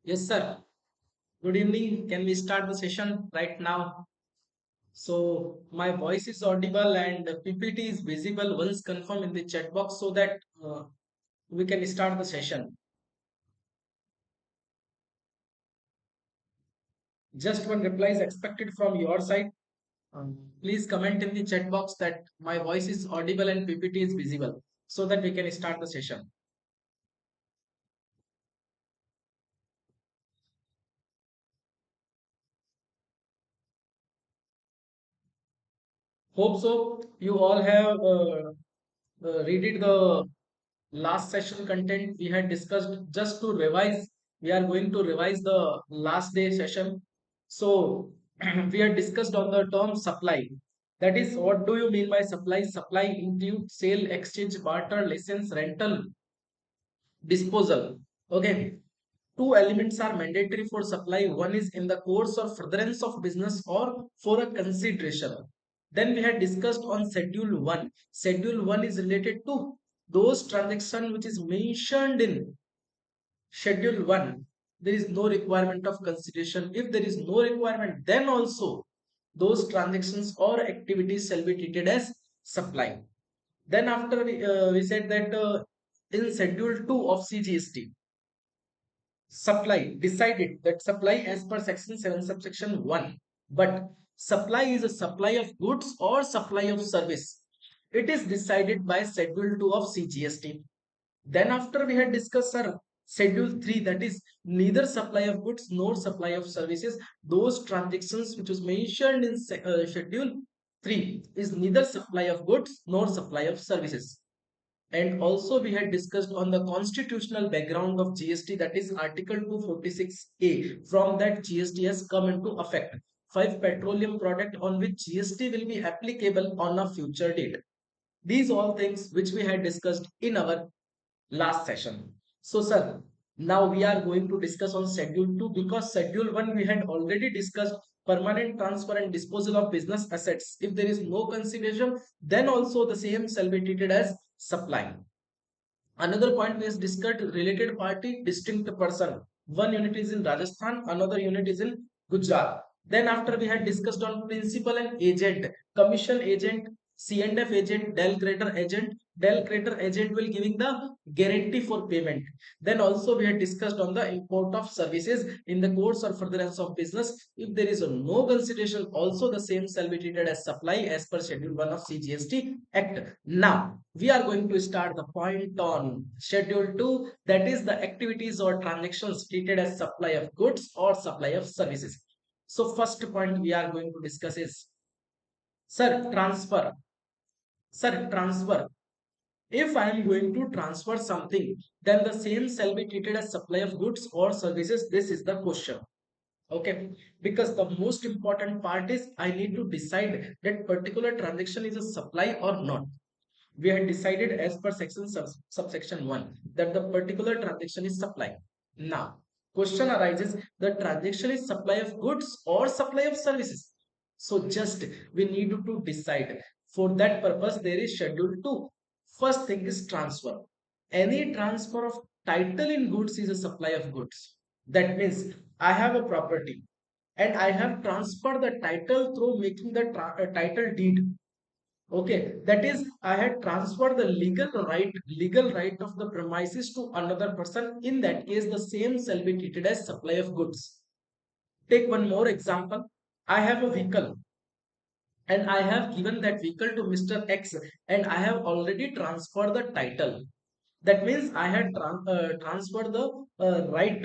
Yes, sir. Good evening. Can we start the session right now? So, my voice is audible and PPT is visible once confirm in the chat box so that we can start the session. Just one reply is expected from your side. Please comment in the chat box that my voice is audible and PPT is visible so that we can start the session. Hope so. You all have read it the last session content we had discussed. Just to revise, we are going to revise the last day session. So we had discussed on the term supply. That is, what do you mean by supply? Supply includes sale, exchange, barter, license, rental, disposal. Okay, two elements are mandatory for supply. One is in the course or furtherance of business or for a consideration. Then we had discussed on schedule 1. Schedule 1 is related to those transaction which is mentioned in schedule 1. There is no requirement of consideration. If there is no requirement, then also those transactions or activities shall be treated as supply. Then after we said that in schedule 2 of CGST, supply decided that supply as per section 7 subsection 1, but supply is a supply of goods or supply of service. It is decided by schedule 2 of CGST. Then after we had discussed, sir, Schedule 3, that is neither supply of goods nor supply of services. Those transactions which was mentioned in Schedule 3 is neither supply of goods nor supply of services. And also we had discussed on the constitutional background of GST, that is Article 246A. From that, GST has come into effect. 5 petroleum product on which GST will be applicable on a future date. These all things which we had discussed in our last session. So sir, now we are going to discuss on schedule 2, because schedule 1 we had already discussed permanent transfer and disposal of business assets. If there is no consideration, then also the same shall be treated as supply. Another point is discussed related party, distinct person. One unit is in Rajasthan, another unit is in Gujarat. Then after we had discussed on principal and agent, commission agent, C&F agent, Del Crater agent. Del Crater agent will giving the guarantee for payment. Then also we had discussed on the import of services in the course or furtherance of business. If there is a no consideration, also the same shall be treated as supply as per Schedule 1 of CGST Act. Now we are going to start the point on Schedule 2, that is the activities or transactions treated as supply of goods or supply of services. So first point we are going to discuss is, sir, transfer. Sir, transfer. If I am going to transfer something, then the same shall be treated as supply of goods or services. This is the question. Okay, because the most important part is I need to decide that particular transaction is a supply or not. We had decided as per subsection 1 that the particular transaction is supply. Now, question arises, the transaction is supply of goods or supply of services. So just we need to decide. For that purpose, there is schedule 2. First thing is transfer. Any transfer of title in goods is a supply of goods. That means I have a property and I have transferred the title through making the title deed. Okay, that is, I had transferred the legal right of the premises to another person. In that case, the same shall be treated as supply of goods. Take one more example. I have a vehicle and I have given that vehicle to Mr. X and I have already transferred the title. That means I had transferred the right,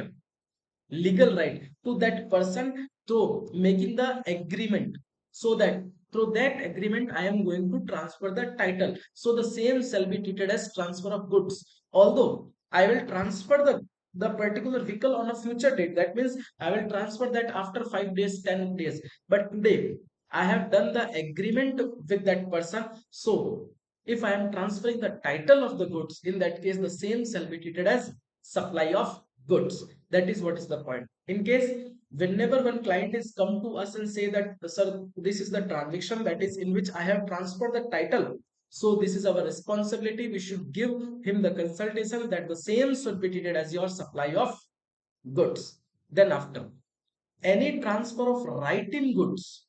legal right to that person through making the agreement, so that through that agreement I am going to transfer the title. So the same shall be treated as transfer of goods, although I will transfer the particular vehicle on a future date. That means I will transfer that after 5 days, 10 days, but today I have done the agreement with that person. So if I am transferring the title of the goods, in that case the same shall be treated as supply of goods. That is what is the point. In case whenever one client is come to us and say that, sir, this is the transaction that is in which I have transferred the title, so this is our responsibility, we should give him the consultation that the same should be treated as your supply of goods. Then after, any transfer of right in goods,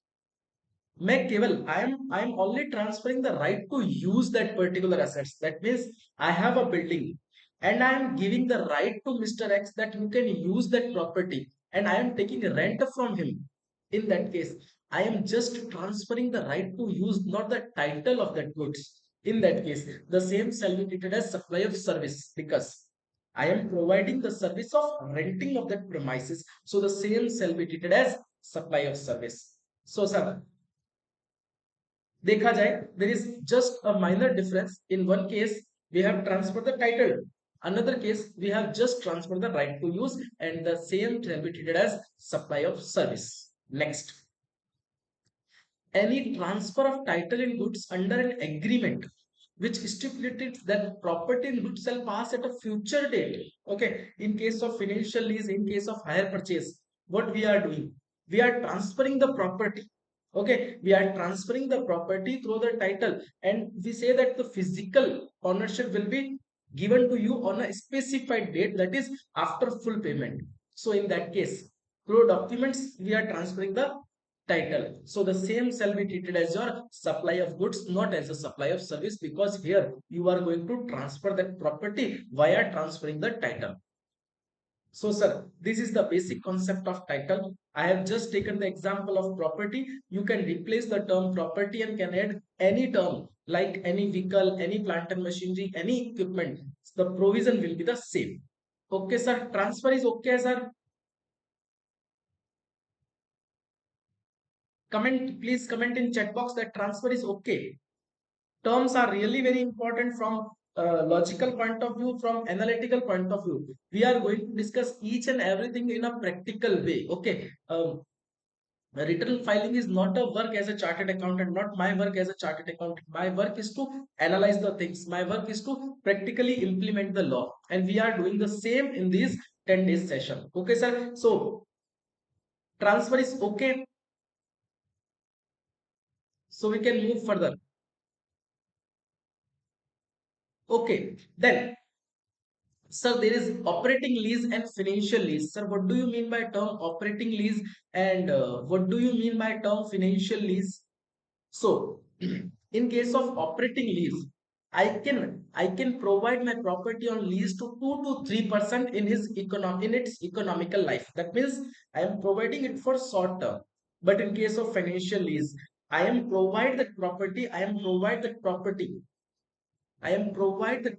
मैं केवल I am only transferring the right to use that particular assets. That means I have a building and I am giving the right to Mr. X that you can use that property, and I am taking rent from him. In that case, I am just transferring the right to use, not the title of that goods. In that case, the same shall be treated as supply of service, because I am providing the service of renting of that premises. So the same shall be treated as supply of service. So sir, देखा जाए, there is just a minor difference. In one case we have transferred the title, another case we have just transferred the right to use, and the same shall be treated as supply of service. Next, any transfer of title in goods under an agreement which stipulated that property in goods shall pass at a future date. Okay, in case of financial lease, in case of hire purchase, what we are doing, we are transferring the property. Okay, we are transferring the property through the title, and we say that the physical ownership will be given to you on a specified date, that is after full payment. So in that case, through documents we are transferring the title. So the same shall be treated as your supply of goods, not as a supply of service, because here you are going to transfer that property via transferring the title. So sir, this is the basic concept of title. I have just taken the example of property. You can replace the term property and can add any term like any vehicle, any plant and machinery, any equipment. The provision will be the same. Okay, sir. Transfer is okay, sir. Comment, please comment in chat box that transfer is okay. Terms are really very important from logical point of view, from analytical point of view. We are going to discuss each and everything in a practical way. Okay. Return filing is not a work as a chartered accountant, not my work as a chartered accountant. My work is to analyze the things. My work is to practically implement the law. And we are doing the same in this 10 days session. Okay, sir. So transfer is okay. So we can move further. Okay. Then, sir, there is operating lease and financial lease. Sir, what do you mean by term operating lease and what do you mean by term financial lease? So, in case of operating lease, I can provide my property on lease to 2 to 3% in its economical life. That means I am providing it for short term. But in case of financial lease, I am provide that property for a I am provide the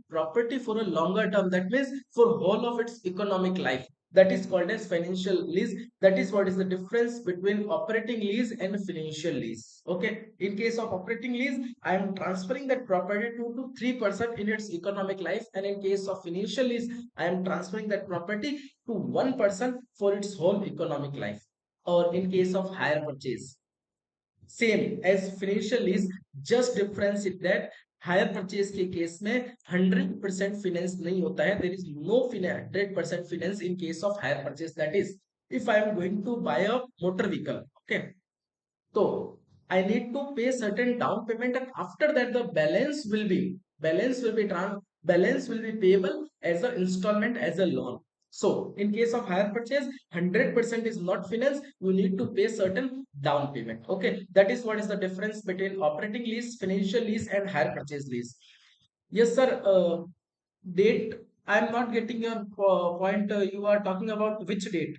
property for a longer term. That means for whole of its economic life. That is called as financial lease. That is what is the difference between operating lease and financial lease. Okay. In case of operating lease, I am transferring that property 2 to 3% in its economic life. And in case of financial lease, I am transferring that property to 1% for its whole economic life. Or in case of hire purchase, same as financial lease, just difference it that hire purchase के case में 100% finance नहीं होता है. There is no 100% finance in case of hire purchase. That is if I am going to buy a motor vehicle, okay, so I need to pay certain down payment, and after that the balance will be payable as an installment, as a loan. So in case of hire purchase, 100% is not finance. You need to pay certain down payment. Okay, that is what is the difference between operating lease, financial lease, and hire purchase lease. Yes, sir. Date. I am not getting your point. You are talking about which date?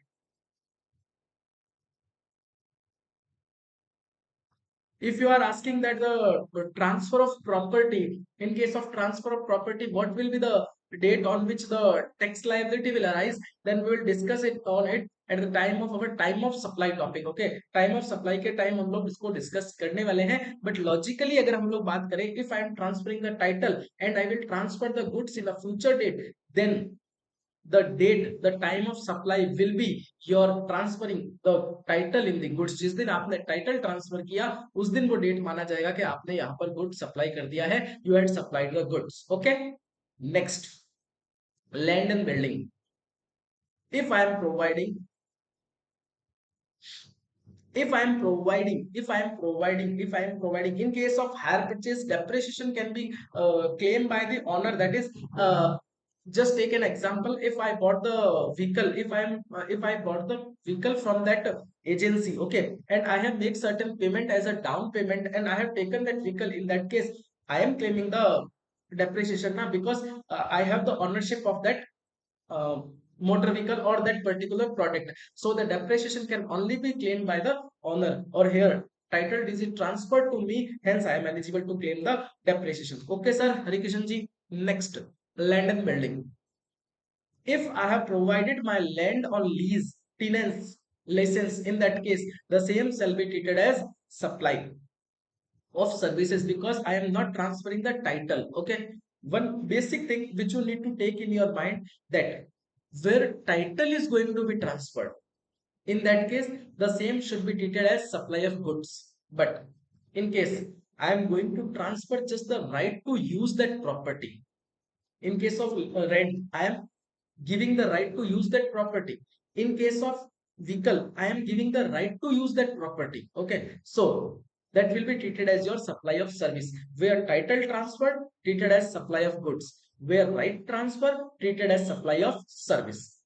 If you are asking that the transfer of property, in case of transfer of property, what will be the date on which the tax liability will arise, then we will discuss it on it at the time of our time of supply topic. Okay, time of supply के time हम लोग इसको discuss करने वाले हैं. But logically अगर हम लोग बात करें, if I am transferring the title and I will transfer the goods in a future date, then the time of supply will be your transferring the title in the goods. जिस दिन आपने title transfer किया, उस दिन वो date माना जाएगा कि आपने यहाँ पर गुड सप्लाई कर दिया है. You had supplied the goods. Okay. Next, land and building. If I am providing if I am providing in case of hire purchase, depreciation can be claimed by the owner. That is, just take an example. If I bought the vehicle, if I bought the vehicle from that agency, okay, and I have made certain payment as a down payment, and I have taken that vehicle, in that case I am claiming the depreciation now, because I have the ownership of that uh, motor vehicle or that particular product. So the depreciation can only be claimed by the owner, or here title is transferred to me, hence I am eligible to claim the depreciation. Okay, sir. Harikishan ji. Next, land and building. If I have provided my land on lease, tenants, license, in that case the same shall be treated as supply of services, because I am not transferring the title. Okay. One basic thing which you need to take in your mind, that where title is going to be transferred, in that case the same should be treated as supply of goods. But in case I am going to transfer just the right to use that property, in case of rent, I am giving the right to use that property. In case of vehicle, I am giving the right to use that property. Okay, so that will be treated as your supply of service, where title transfer treated as supply of goods, where right transfer treated as supply of service.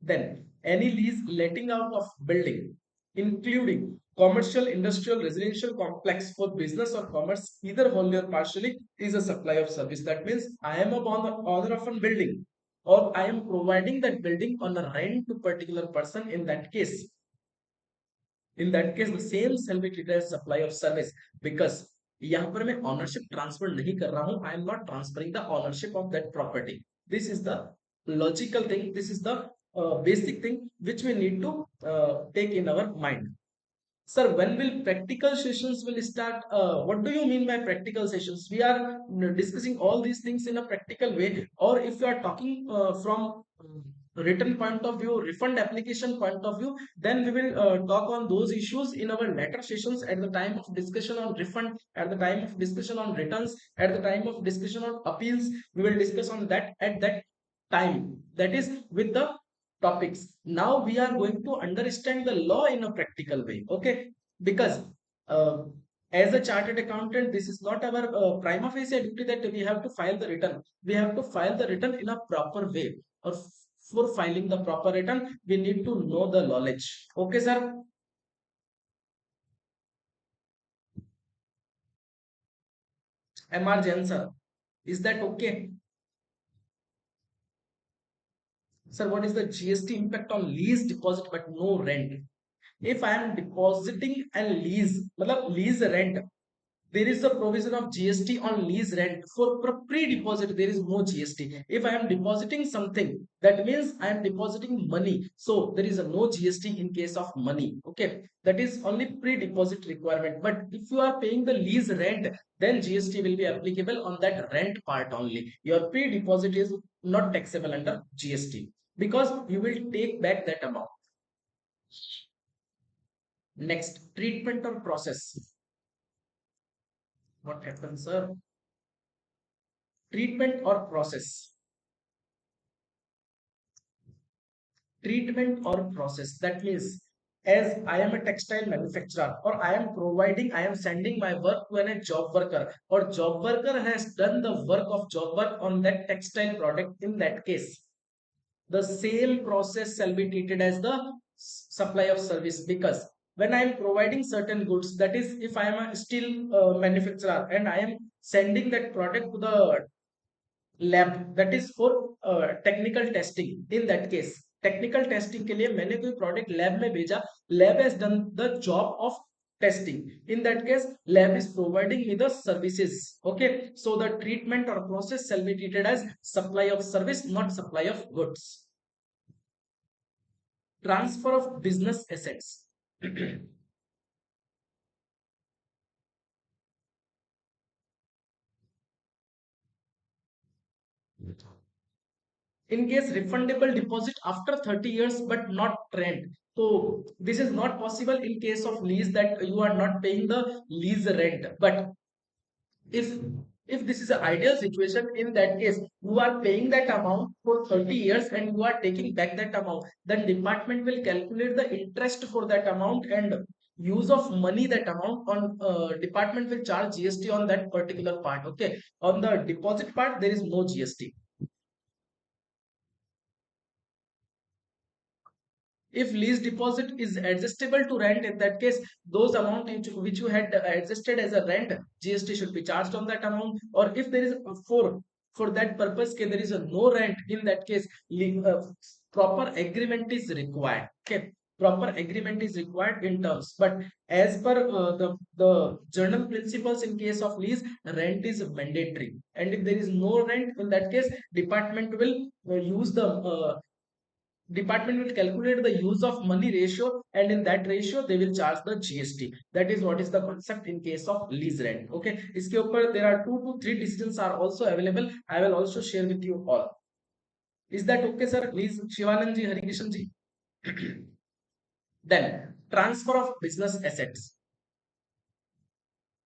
Then any lease letting out of building, including commercial, industrial, residential complex for business or commerce, either wholly or partially, is a supply of service. That means I am a owner of a building, or I am providing that building on a rent to particular person. In that case, the same shall be treated as supply of service, because यहाँ पर मैं ownership transfer नहीं कर रहा हूं, I am not transferring the ownership of that property. This is the logical thing, this is the basic thing which we need to take in our mind. Sir, when will practical sessions will start? What do you mean by practical sessions? We are discussing all these things in a practical way, or if you are talking from written point of view, refund application point of view, then we will talk on those issues in our later sessions at the time of discussion on refund, at the time of discussion on returns, at the time of discussion on appeals. We will discuss on that at that time. That is with the topics. Now we are going to understand the law in a practical way, okay? Because uh, as a chartered accountant, this is not our prima facie duty that we have to file the return. We have to file the return in a proper way. Or for filing the proper return, we need to know the knowledge. Okay, sir? MR Jain, sir. Is that okay? Sir, what is the GST impact on lease deposit but no rent? If I am depositing and lease, मतलब lease rent, there is a provision of GST on lease rent. For pre-deposit, there is no GST. If I am depositing something, that means I am depositing money. So there is a no GST in case of money. Okay, that is only pre-deposit requirement. But if you are paying the lease rent, then GST will be applicable on that rent part only. Your pre-deposit is not taxable under GST because you will take back that amount. Next, treatment or process. What happens, sir? Treatment or process. Treatment or process, that means as I am a textile manufacturer, or I am sending my work to a job worker, or job worker has done the work of job work on that textile product. In that case, the same process shall be treated as the supply of service, because when I am providing certain goods, that is if I am a steel manufacturer and I am sending that product to the lab, that is for technical testing. In that case technical testing के लिए मैंने कोई product lab में भेजा, lab has done the job of testing. In that case lab is providing me the services. Okay, so the treatment और process shall be treated as supply of service, not supply of goods. Transfer of business assets. In case refundable deposit after 30 years but not rent, so this is not possible in case of lease, that you are not paying the lease rent. But if if this is an ideal situation, in that case you are paying that amount for 30 years and you are taking back that amount, then department will calculate the interest for that amount and use of money that amount on department will charge GST on that particular part. Okay, on the deposit part there is no GST. If lease deposit is adjustable to rent, in that case those amount which you had adjusted as a rent, GST should be charged on that amount. Or if there is for that purpose there is a no rent, in that case proper agreement is required. Okay, proper agreement is required in terms, but as per the general principles, in case of lease, rent is mandatory, and if there is no rent, in that case department will use the department will calculate the use of money ratio, and in that ratio they will charge the GST. That is what is the concept in case of lease rent. Okay, iske upar there are 2 to 3 decisions are also available. I will also share with you all. Is that okay, sir? Please, Shivanand ji, Harikishan ji. Then transfer of business assets,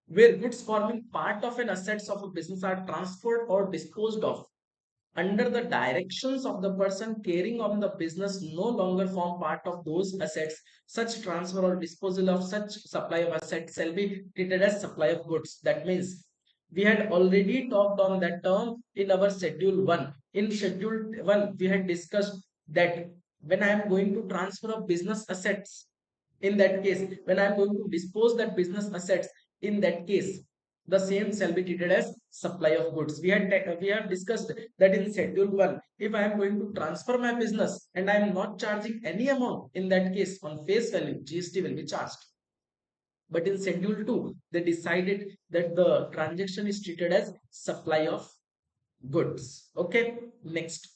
where goods forming part of an assets of a business are transferred or disposed of under the directions of the person carrying on the business, no longer form part of those assets. Such transfer or disposal of such supply of assets shall be treated as supply of goods. That means we had already talked on that term in our schedule 1. In schedule 1 we had discussed that when I am going to transfer of business assets, in that case when I am going to dispose that business assets, in that case the same shall be treated as supply of goods. We have discussed that in schedule 1, if I am going to transfer my business and I am not charging any amount, in that case on face value GST will be charged. But in schedule 2, they decided that the transaction is treated as supply of goods. Okay, next.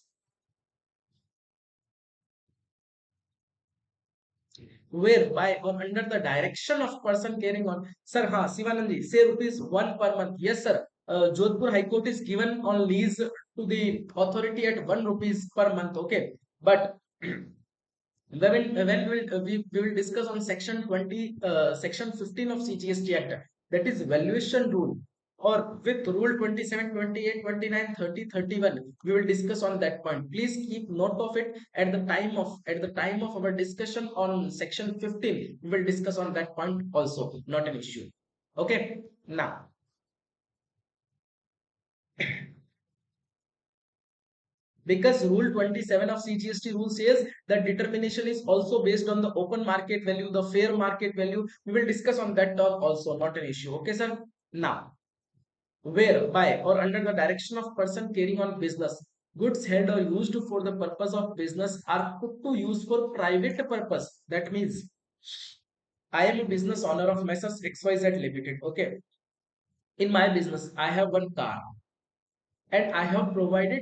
Whereby or under the direction of person carrying on. Sir, ha, Sivanandi, say rupees 1 per month. Yes, sir. Jodhpur High Court is given on lease to the authority at 1 rupees per month. Okay, but we will discuss on section 20, section 15 of CGST Act, that is valuation rule, or with rule 27, 28, 29, 30, 31. We will discuss on that point. Please keep note of it at the time of our discussion on section 15. We will discuss on that point also, not an issue. Okay, now because rule 27 of CGST rule says that determination is also based on the open market value, the fair market value. We will discuss on that term also, not an issue. Okay, sir. Now, where by or under the direction of person carrying on business, goods held or used for the purpose of business are put to use for private purpose. That means I am a business owner of Messrs XYZ Limited. Okay, in my business I have one car, and I have provided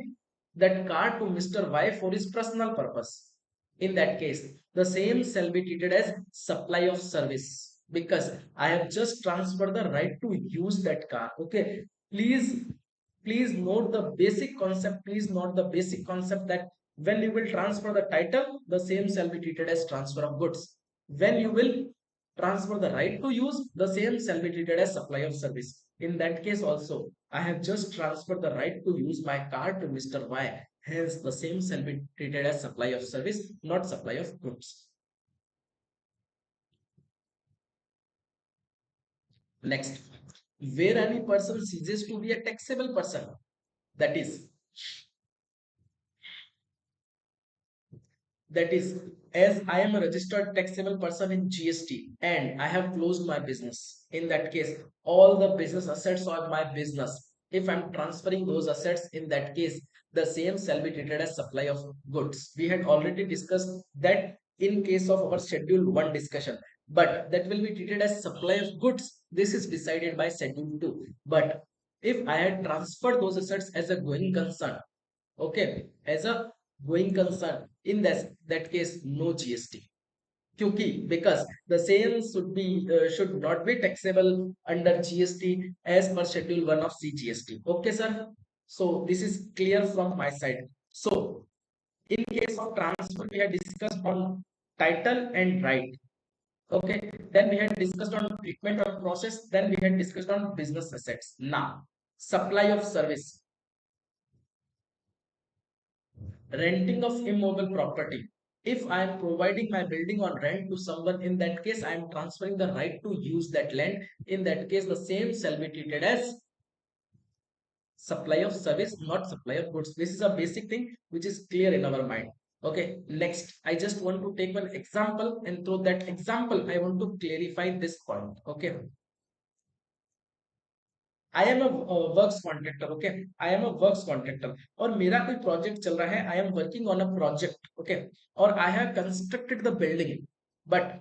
that car to Mr. Y for his personal purpose. In that case, the same shall be treated as supply of service, because I have just transferred the right to use that car. Okay, please, please note the basic concept. Please note the basic concept that when you will transfer the title, the same shall be treated as transfer of goods. When you will transfer the right to use, the same shall be treated as supply of service. In that case also, I have just transferred the right to use my car to Mr. Y. Hence, the same shall be treated as supply of service, not supply of goods. Next, where any person ceases to be a taxable person, that is, that is, as I am a registered taxable person in GST and I have closed my business, in that case, all the business assets of my business, if I'm transferring those assets, in that case, the same shall be treated as supply of goods. We had already discussed that in case of our schedule 1 discussion, but that will be treated as supply of goods. This is decided by schedule 2. But if I had transferred those assets as a going concern, okay, as a going concern, in that case, no GST. Kyuki, because the same should not be taxable under GST as per schedule 1 of CGST. Okay, sir. So this is clear from my side. So in case of transfer, we had discussed on title and right. Okay. Then we had discussed on treatment or process. Then we had discussed on business assets. Now, supply of service. Renting of immobile property. If I am providing my building on rent to someone, in that case I am transferring the right to use that land. In that case, the same shall be treated as supply of service, not supply of goods. This is a basic thing which is clear in our mind. Okay, next, I just want to take one example, and through that example I want to clarify this point. Okay, I am a works contractor. Okay, I am a works contractor और मेरा कोई project चल रहा है. I am working on a project. Okay, और I have constructed the building, but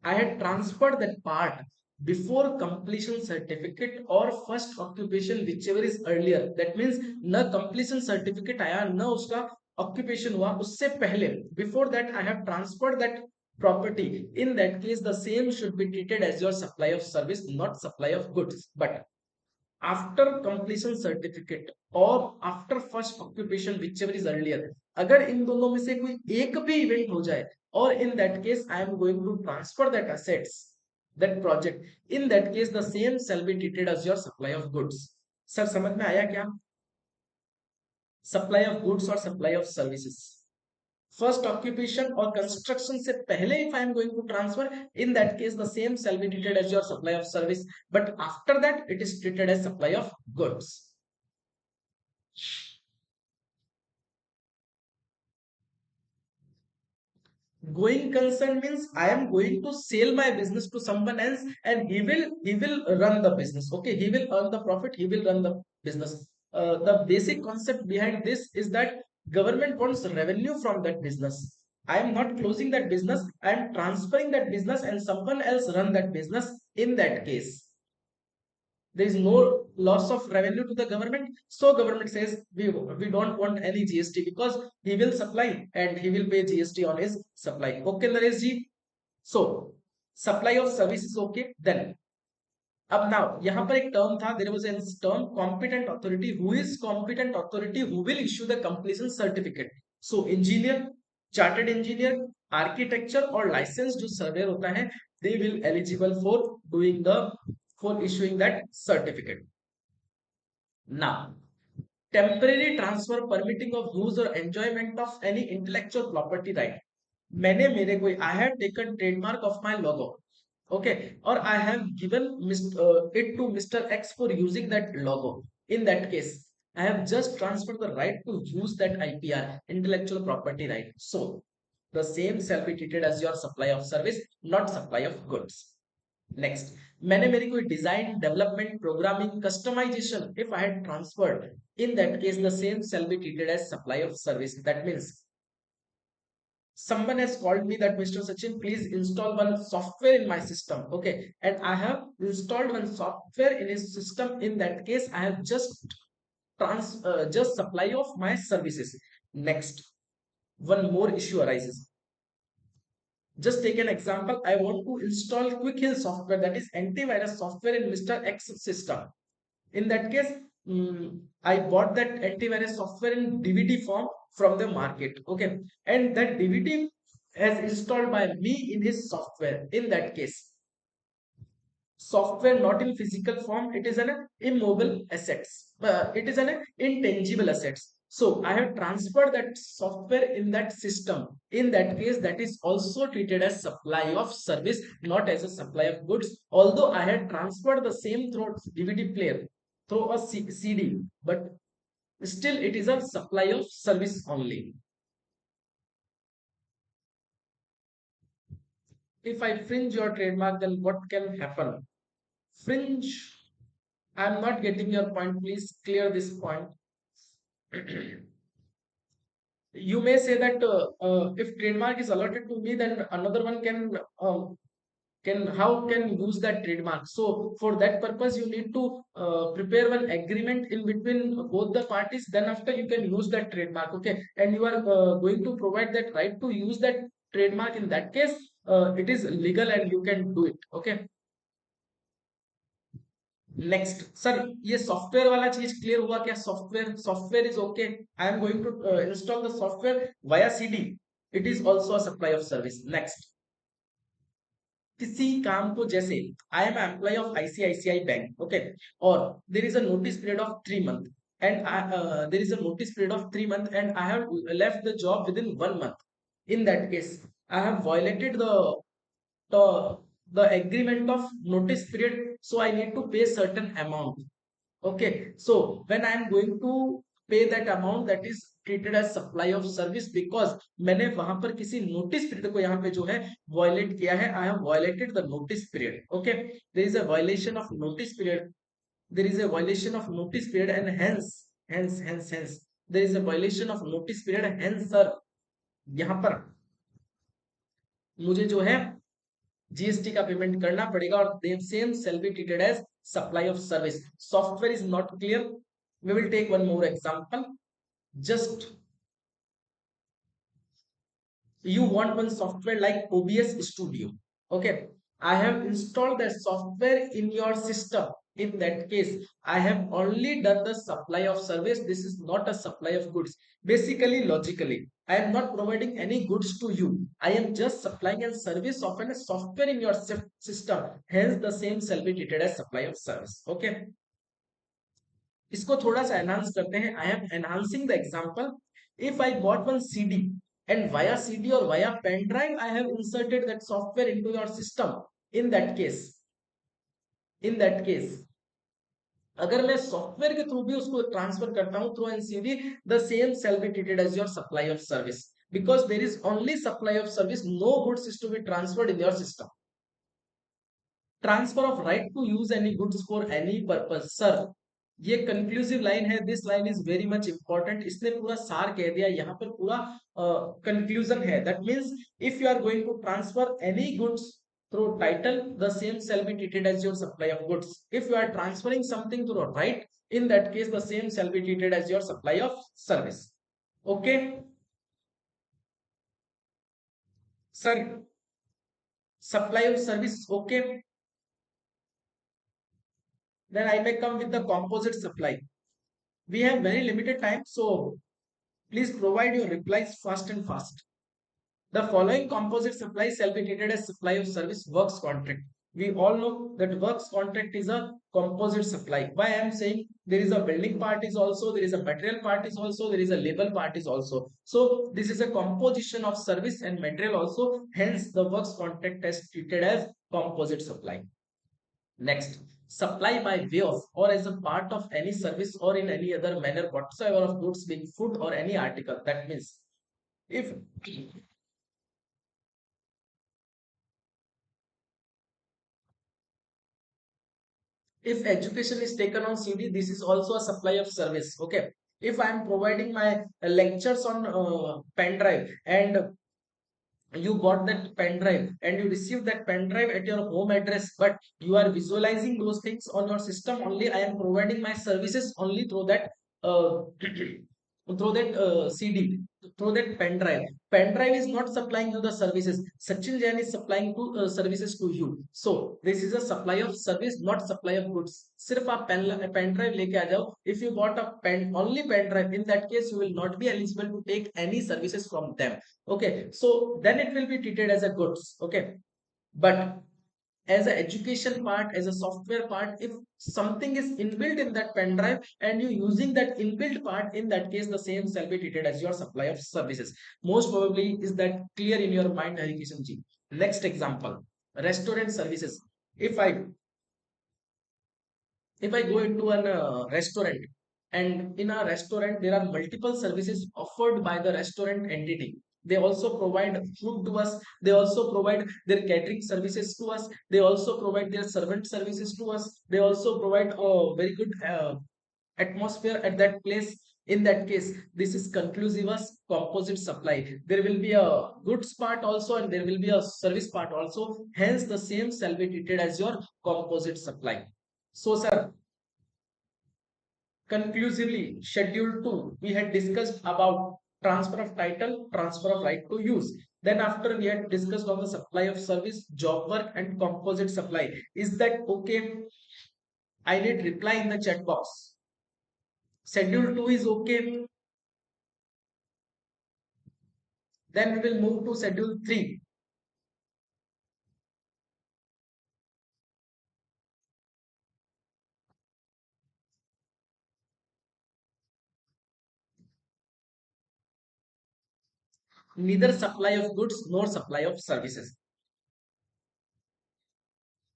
I had transferred that part before completion certificate or first occupation, whichever is earlier. That means न completion certificate आया न उसका occupation हुआ, उससे पहले, before that I have transferred that property. In that case, the same should be treated as your supply of service, not supply of goods. But after completion certificate और after first occupation whichever is earlier, अगर इन दोनों में से कोई एक भी event हो जाए, और in that case I am going to transfer that assets, that project, in that case the same shall be treated as your supply of goods. Sir समझ में आया क्या? सप्लाई ऑफ गुड्स और supply of services. First occupation और construction से पहले if I am going to transfer, in that case the same shall be treated as your supply of service, but after that it is treated as supply of goods. Going concern means I am going to sell my business to someone else, and he will run the business. Okay, he will earn the profit, he will run the business. The basic concept behind this is that government wants revenue from that business. I am not closing that business, I am transferring that business and someone else run that business. In that case, there is no loss of revenue to the government. So government says we don't want any GST because he will supply and he will pay GST on his supply. Okay, Naresh ji. So supply of service is okay. Then अब now यहाँ पर एक term था, there was a term competent authority. Who is competent authority who will issue the completion certificate? So engineer, chartered engineer, architecture और licensed जो surveyor होता है, they will eligible for doing the for issuing that certificate. Now temporary transfer permitting of use or enjoyment of any intellectual property right. मैंने मेरे को I have taken trademark of my logo. Okay, or I have given it to Mr. X for using that logo. In that case, I have just transferred the right to use that IPR, intellectual property right. So the same shall be treated as your supply of service, not supply of goods. Next, मैंने मेरी कोई design, development, programming, customization, if I had transferred, in that case, the same shall be treated as supply of service. That means someone has called me that Mr. Sachin, please install one software in my system. Okay, and I have installed one software in his system. In that case, I have just supply of my services. Next, one more issue arises. Just take an example. I want to install Quick Hill software, that is antivirus software in Mr. X system. In that case, I bought that antivirus software in DVD form from the market. Okay, and that DVD has installed by me in his software. In that case, software not in physical form, it is an immobile assets, it is an intangible assets. So I have transferred that software in that system. In that case, that is also treated as supply of service, not as a supply of goods, although I had transferred the same through DVD player, through a CD, but still it is a supply of service only. If I fringe your trademark, then what can happen? Fringe, I'm not getting your point. Please clear this point. You may say that if trademark is allotted to me, then another one can how can use that trademark. So for that purpose, you need to prepare one agreement in between both the parties. Then after you can use that trademark. Okay, and you are going to provide that right to use that trademark. In that case, it is legal and you can do it. Okay. Next sir, ये software वाला चीज clear हुआ क्या? Software software is okay, I am going to install the software via CD, it is also a supply of service. Next, किसी काम को जैसे I am employ of ICICI bank, okay, और there is a notice period of 3 months and there is a notice period of 3 months and I have left the job within 1 month. In that case, I have violated the the agreement of notice period, so I need to pay certain amount. Okay, so when I am going to pay that amount, that is treated as supply of service because मैंने वहां पर किसी notice period को यहाँ पे जो है violate किया है. I have violated the notice period. Okay, there is a violation of notice period, there is a violation of notice period and hence there is a violation of notice period. Hence sir, यहाँ पर मुझे जो है GST का payment करना पड़ेगा और them same shall be treated as supply of service. Software is not clear. We will take one more example. Just you want one software like OBS Studio. Okay, I have installed that software in your system. In that case, I have only done the supply of service. This is not a supply of goods. Basically, logically, I am not providing any goods to you. I am just supplying a service of a software in your system. Hence, the same shall be treated as supply of service. Okay. इसको थोड़ा सा enhance करते हैं. I am enhancing the example. If I bought one CD and via CD or via pen drive I have inserted that software into your system. In that case अगर मैं software के through भी उसको transfer करता हूं through NCD, the same shall be treated as your supply of service because there is only supply of service, no goods is to be transferred in your system. Transfer of right to use any goods for any purpose. Sir, ये conclusive line है. This line is very much important. इसने पूरा सार कह दिया. यहाँ पर पूरा कंक्लूजन है. That means if you are going to transfer any goods through title, the same shall be treated as your supply of goods. If you are transferring something through a right, in that case, the same shall be treated as your supply of service. Okay, sir, supply of service. Okay, then I may come with the composite supply. We have very limited time, so please provide your replies fast and fast. The following composite supply shall be treated as supply of service works contract. We all know that works contract is a composite supply. Why I am saying there is a building part is also, there is a material part is also, there is a labor part is also. So this is a composition of service and material also. Hence the works contract is treated as composite supply. Next, supply by way of or as a part of any service or in any other manner whatsoever of goods being food or any article. That means if if education is taken on CD, this is also a supply of service. Okay. If I am providing my lectures on pen drive and you got that pen drive and you receive that pen drive at your home address, but you are visualizing those things on your system only. I am providing my services only through that CD, through that pen drive. Pen drive is not supplying you the services. Sachin Jain is supplying to services to you. So this is a supply of service, not supply of goods. सिर्फ आप pen drive लेके आ जाओ. If you bought a pen only pen drive, in that case you will not be eligible to take any services from them. Okay, so then it will be treated as a goods. Okay, but as an education part, as a software part, if something is inbuilt in that pen drive and you using that inbuilt part, in that case the same shall be treated as your supply of services. Most probably is that clear in your mind, Harikishan ji? Next example, restaurant services. If I if I go into an restaurant, and in a restaurant there are multiple services offered by the restaurant entity. They also provide food to us. They also provide their catering services to us. They also provide their servant services to us. They also provide a very good atmosphere at that place. In that case, this is conclusive as composite supply. There will be a goods part also and there will be a service part also. Hence, the same shall be treated as your composite supply. So, sir, conclusively, Schedule 2, we had discussed about transfer of title, transfer of right to use. Then after we had discussed on the supply of service, job work and composite supply. Is that okay? I need reply in the chat box. Schedule 2 is okay. Then we will move to Schedule 3. Neither supply of goods nor supply of services.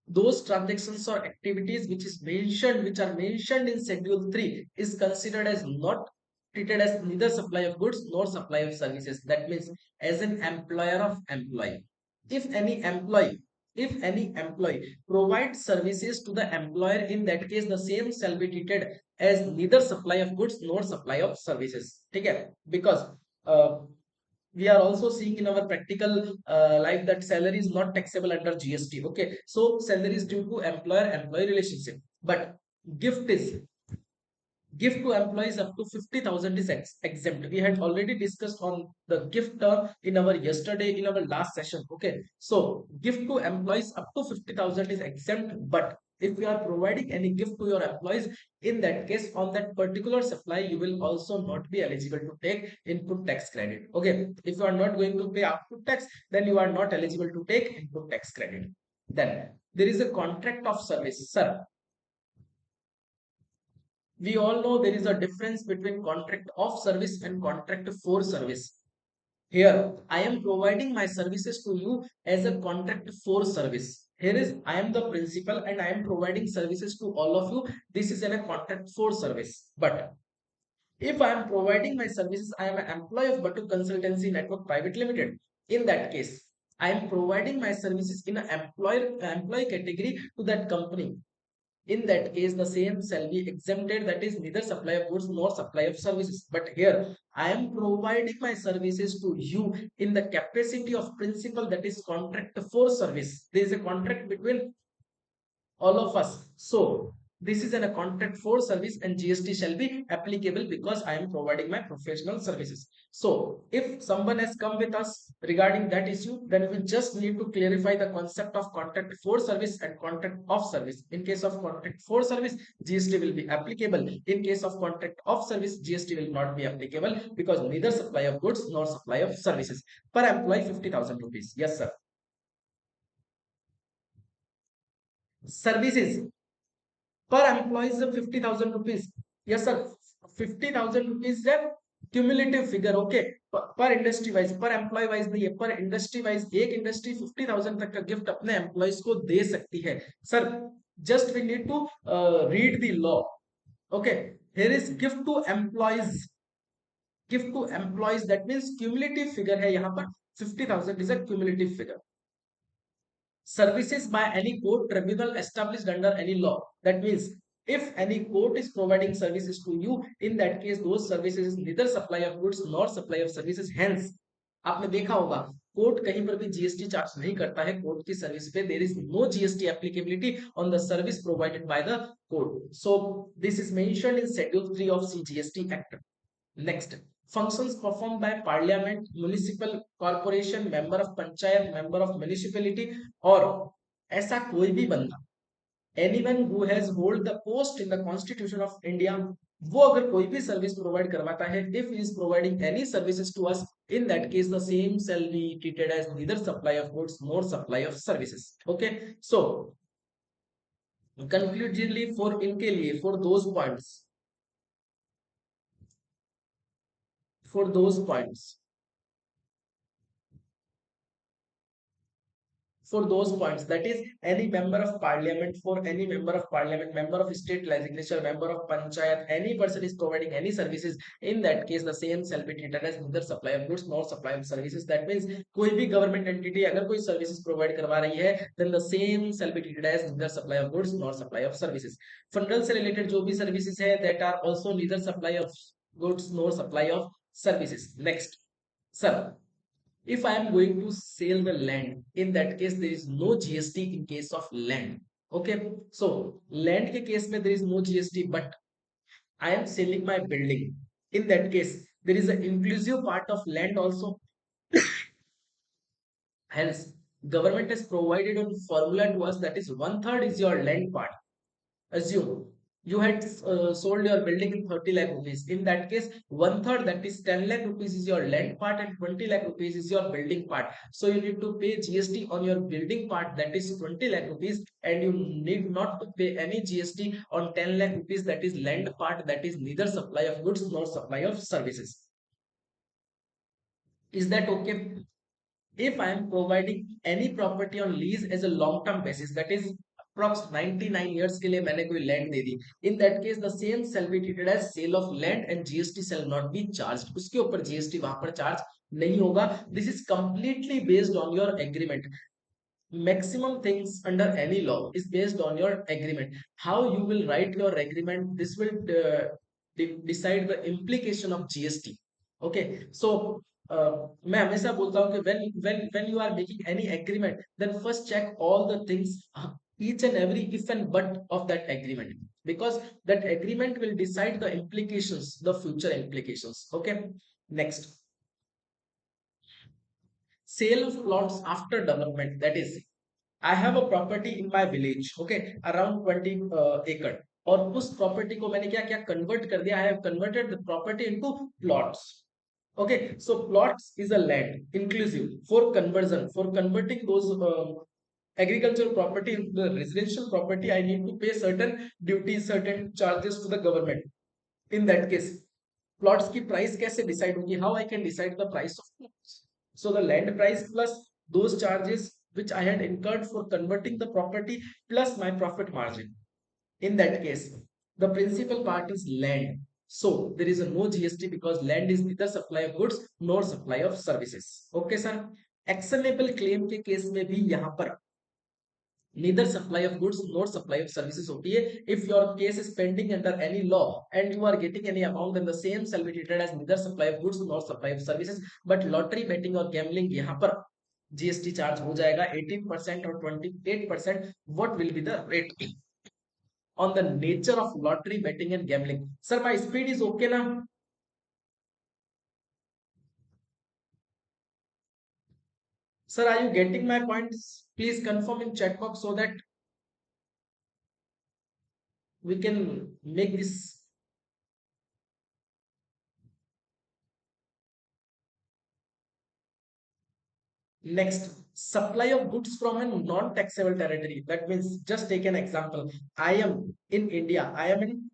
Those transactions or activities which are mentioned in schedule 3 is considered as not treated as neither supply of goods nor supply of services. That means as an employer of employee, if any employee provides services to the employer, in that case the same shall be treated as neither supply of goods nor supply of services. Okay, because uh, we are also seeing in our practical life that salary is not taxable under GST. Okay, so salary is due to employer-employee relationship, but gift is gift to employees up to 50,000 is exempt. We had already discussed on the gift term in our yesterday in our last session. Okay, so gift to employees up to 50,000 is exempt, but if you are providing any gift to your employees, in that case on that particular supply you will also not be eligible to take input tax credit. Okay, if you are not going to pay output tax, then you are not eligible to take input tax credit. Then there is a contract of service, sir. We all know there is a difference between contract of service and contract for service. Here, I am providing my services to you as a contract for service. Here is, I am the principal and I am providing services to all of you. This is in a contract for service. But if I am providing my services, I am an employee of Batu Consultancy Network Private Limited. In that case, I am providing my services in an employee category to that company. In that case, the same shall be exempted, that is neither supply of goods nor supply of services. But here I am providing my services to you in the capacity of principal, that is contract for service. There is a contract between all of us. So this is a contract for service and GST shall be applicable because I am providing my professional services. So if someone has come with us regarding that issue, then we just need to clarify the concept of contract for service and contract of service. In case of contract for service, GST will be applicable. In case of contract of service, GST will not be applicable because neither supply of goods nor supply of services. Per employee 50,000 rupees. Yes, sir. Services per employee is 50,000 rupees. Yes, sir. 50,000 rupees है cumulative figure. Okay. पर industry wise, पर employ wise नहीं है, पर industry wise एक industry 50,000 तक का gift अपने एम्प्लॉयज को दे सकती है sir. Just we need to read the law. Okay, here is gift to employees. Gift to employees that means cumulative figure है यहाँ पर. 50,000 is a cumulative figure. Services by any court tribunal established under any law. That means if any court is providing services to you, in that case those services is neither supply of goods nor supply of services. Hence आपने देखा होगा court कहीं पर भी GST charge नहीं करता है court की सर्विस पे. There is no GST applicability on the service provided by the court. So this is mentioned in schedule 3 of CGST act. Next, functions performed by parliament, municipal corporation, member of panchayat, member of municipality और ऐसा कोई भी बंदा, anyone who has hold the post in the constitution of India, वो अगर कोई भी service provide करवाता है, if he is providing any services to us, in that case the same shall be treated as neither supply of goods nor supply of services. Okay, so conclusively for इनके लिए for those points for those points, that is any member of parliament, for any member of parliament, member of state legislature, member of panchayat, any person is providing any services, in that case the same shall be treated as neither supply of goods nor supply of services. That means कोई भी government entity अगर कोई services provide करवा रही है, then the same shall be treated as neither supply of goods nor supply of services. Funeral से related जो भी services है, that are also neither supply of goods nor supply of services. Next, sir, if I am going to sell the land, in that case there is no GST in case of land. Okay, so land के case में there is no GST, but I am selling my building. In that case, there is an inclusive part of land also. Hence, government has provided a formula to us, that is 1/3 is your land part. Assume you had sold your building in 30 lakh rupees. In that case, 1/3, that is 10 lakh rupees, is your land part and 20 lakh rupees is your building part. So you need to pay GST on your building part, that is 20 lakh rupees, and you need not to pay any GST on 10 lakh rupees, that is land part, that is neither supply of goods nor supply of services. Is that okay? If I am providing any property on lease as a long term basis, that is approx 99 years के लिए मैंने कोई land they the, in that case the same shall be treated as sale of land and GST shall not be charged. उसके ऊपर GST वहां पर charge नहीं होगा. This is completely based on your agreement. Maximum things under any law is based on your agreement. How you will write your agreement, this will decide the implication of GST. Okay, so मैं हमेशा बोलता हूँ कि when you are making any agreement, then first check all the things, each and every if and but of that agreement, because that agreement will decide the implications, the future implications. Okay, next, sale of plots after development. That is, I have a property in my village, okay, around 20 acre, और उस property को मैंने क्या क्या convert कर दिया. I have converted the property into plots. Okay, so plots is a land inclusive for conversion, for converting those agricultural property into the residential property. I need to pay certain duties, certain charges to the government. In that case, plots की price कैसे decide होगी? How I can decide the price of plots? So the land price plus those charges which I had incurred for converting the property plus my profit margin. In that case, the principal part is land. So there is a no GST because land is neither supply of goods nor supply of services. Okay, sir. Actionable claim के case में भी यहाँ पर neither supply of goods nor supply of services होती है. If your case is pending under any law and you are getting any amount, then the same shall be treated as neither supply of goods nor supply of services. But lottery betting और gambling यहाँ पर GST charge हो जाएगा 18% और 28%. What will be the rate on the nature of lottery betting and gambling? Sir, my speed is okay now? Sir, are you getting my points? Please confirm in chat box so that we can make this. Next, supply of goods from a non-taxable territory. That means, just take an example. I am in India. I am in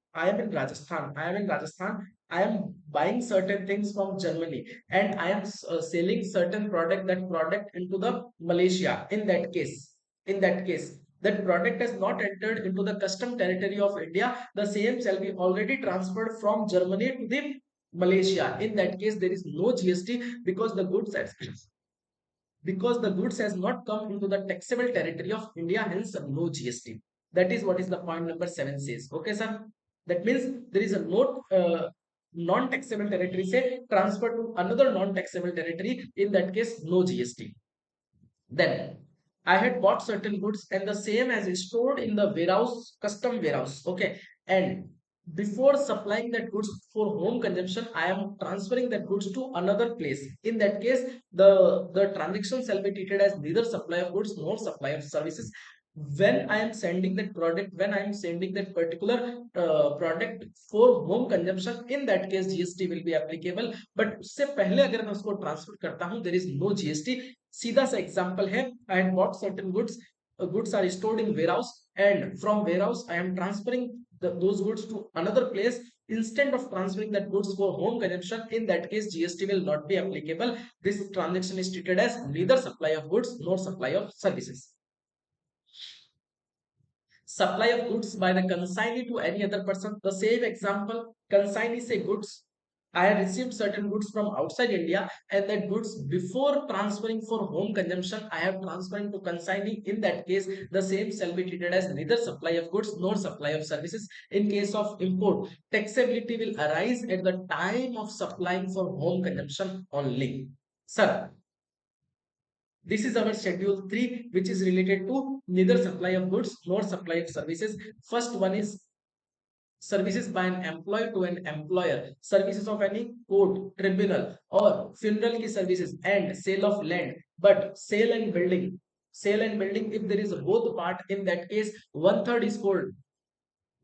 Rajasthan. I am in Rajasthan. I am buying certain things from Germany, and I am selling certain product, that product into the Malaysia. In that case, that product has not entered into the custom territory of India. The same shall be already transferred from Germany to the Malaysia. In that case, there is no GST because the goods has not come into the taxable territory of India, hence no GST. That is what is the point number 7 says. Okay, sir. That means there is a note, non-taxable territory say transfer to another non-taxable territory. In that case, no GST. Then I had bought certain goods and the same as stored in the warehouse, custom warehouse. Okay. And before supplying that goods for home consumption, I am transferring that goods to another place. In that case, the transaction shall be treated as neither supply of goods nor supply of services. When I am sending that product, when I am sending that particular product for home consumption, in that case GST will be applicable. But उससे पहले अगर मैं उसको transfer करता हूँ, there is no GST. सीधा सा example है, I had bought certain goods. Goods are stored in warehouse, and from warehouse I am transferring those goods to another place. Instead of transferring that goods for home consumption, in that case GST will not be applicable. This transaction is treated as neither supply of goods nor supply of services. Supply of goods by the consignee to any other person. The same example, consignee say goods. I have received certain goods from outside India, and that goods before transferring for home consumption, I have transferring to consignee. In that case, the same shall be treated as neither supply of goods nor supply of services. In case of import, taxability will arise at the time of supplying for home consumption only. Sir, this is our schedule 3, which is related to neither supply of goods nor supply of services. First one is services by an employee to an employer, services of any court, tribunal, or funeral ki services, and sale of land. But sale and building, if there is a both part, in that case, one third is called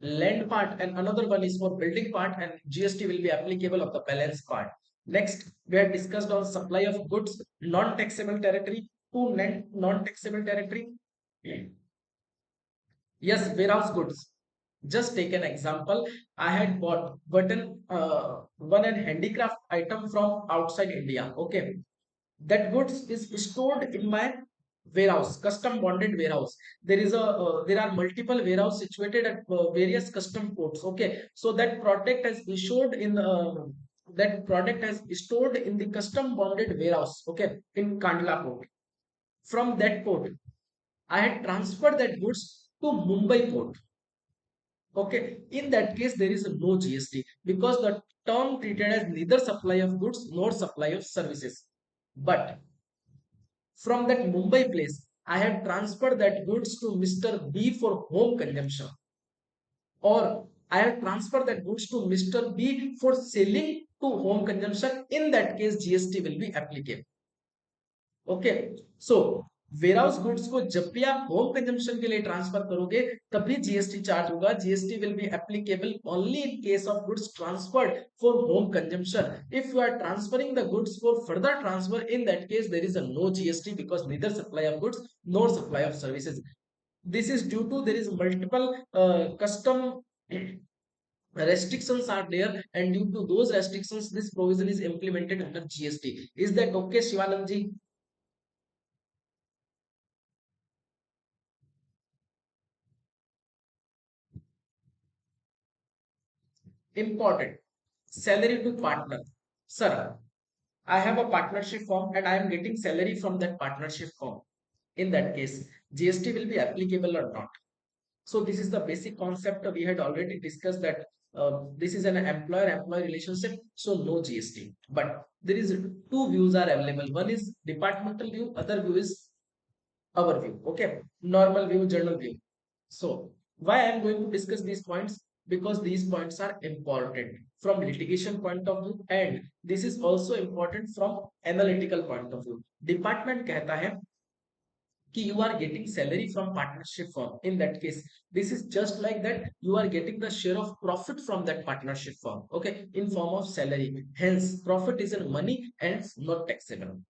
land part and another one is for building part, and GST will be applicable of the balance part. Next, we have discussed on supply of goods, non-taxable territory to non-taxable territory. Yes, warehouse goods. Just take an example. I had bought one and handicraft item from outside India. Okay, that goods is stored in my warehouse, custom bonded warehouse. There are multiple warehouse situated at various custom ports. Okay, so that product has issued in that product has stored in the custom bonded warehouse. Okay, in Kandla port. From that port, I had transferred that goods to Mumbai port. Okay, in that case, there is no GST because the term treated as neither supply of goods nor supply of services. But from that Mumbai place, I have transferred that goods to Mr. B for home consumption, or I have transferred that goods to Mr. B for selling to home consumption. In that case, GST will be applicable. Okay so warehouse goods को जब भी आप home consumption के लिए transfer करोगे तभी GST charge होगा. GST will be applicable only in case of goods transferred for home consumption. If you are transferring the goods for further transfer, in that case there is a no GST because neither supply of goods nor supply of services. This is due to there is multiple custom restrictions are there, and due to those restrictions this provision is implemented under GST. Is that okay, Shivanand ji? Important. Salary to partner. Sir, I have a partnership firm and I am getting salary from that partnership firm. in that case GST will be applicable or not. So this is the basic concept we had already discussed that this is an employer-employee relationship, so no GST. But there is two views are available. One is departmental view, other view is our view. Okay, normal view, general view. So why I am going to discuss these points? Because these points are important from litigation point of view, and this is also important from analytical point of view. Department कहता है कि you are getting salary from partnership firm. In that case, this is just like that you are getting the share of profit from that partnership firm, okay, in form of salary. Hence profit is in money and not taxable.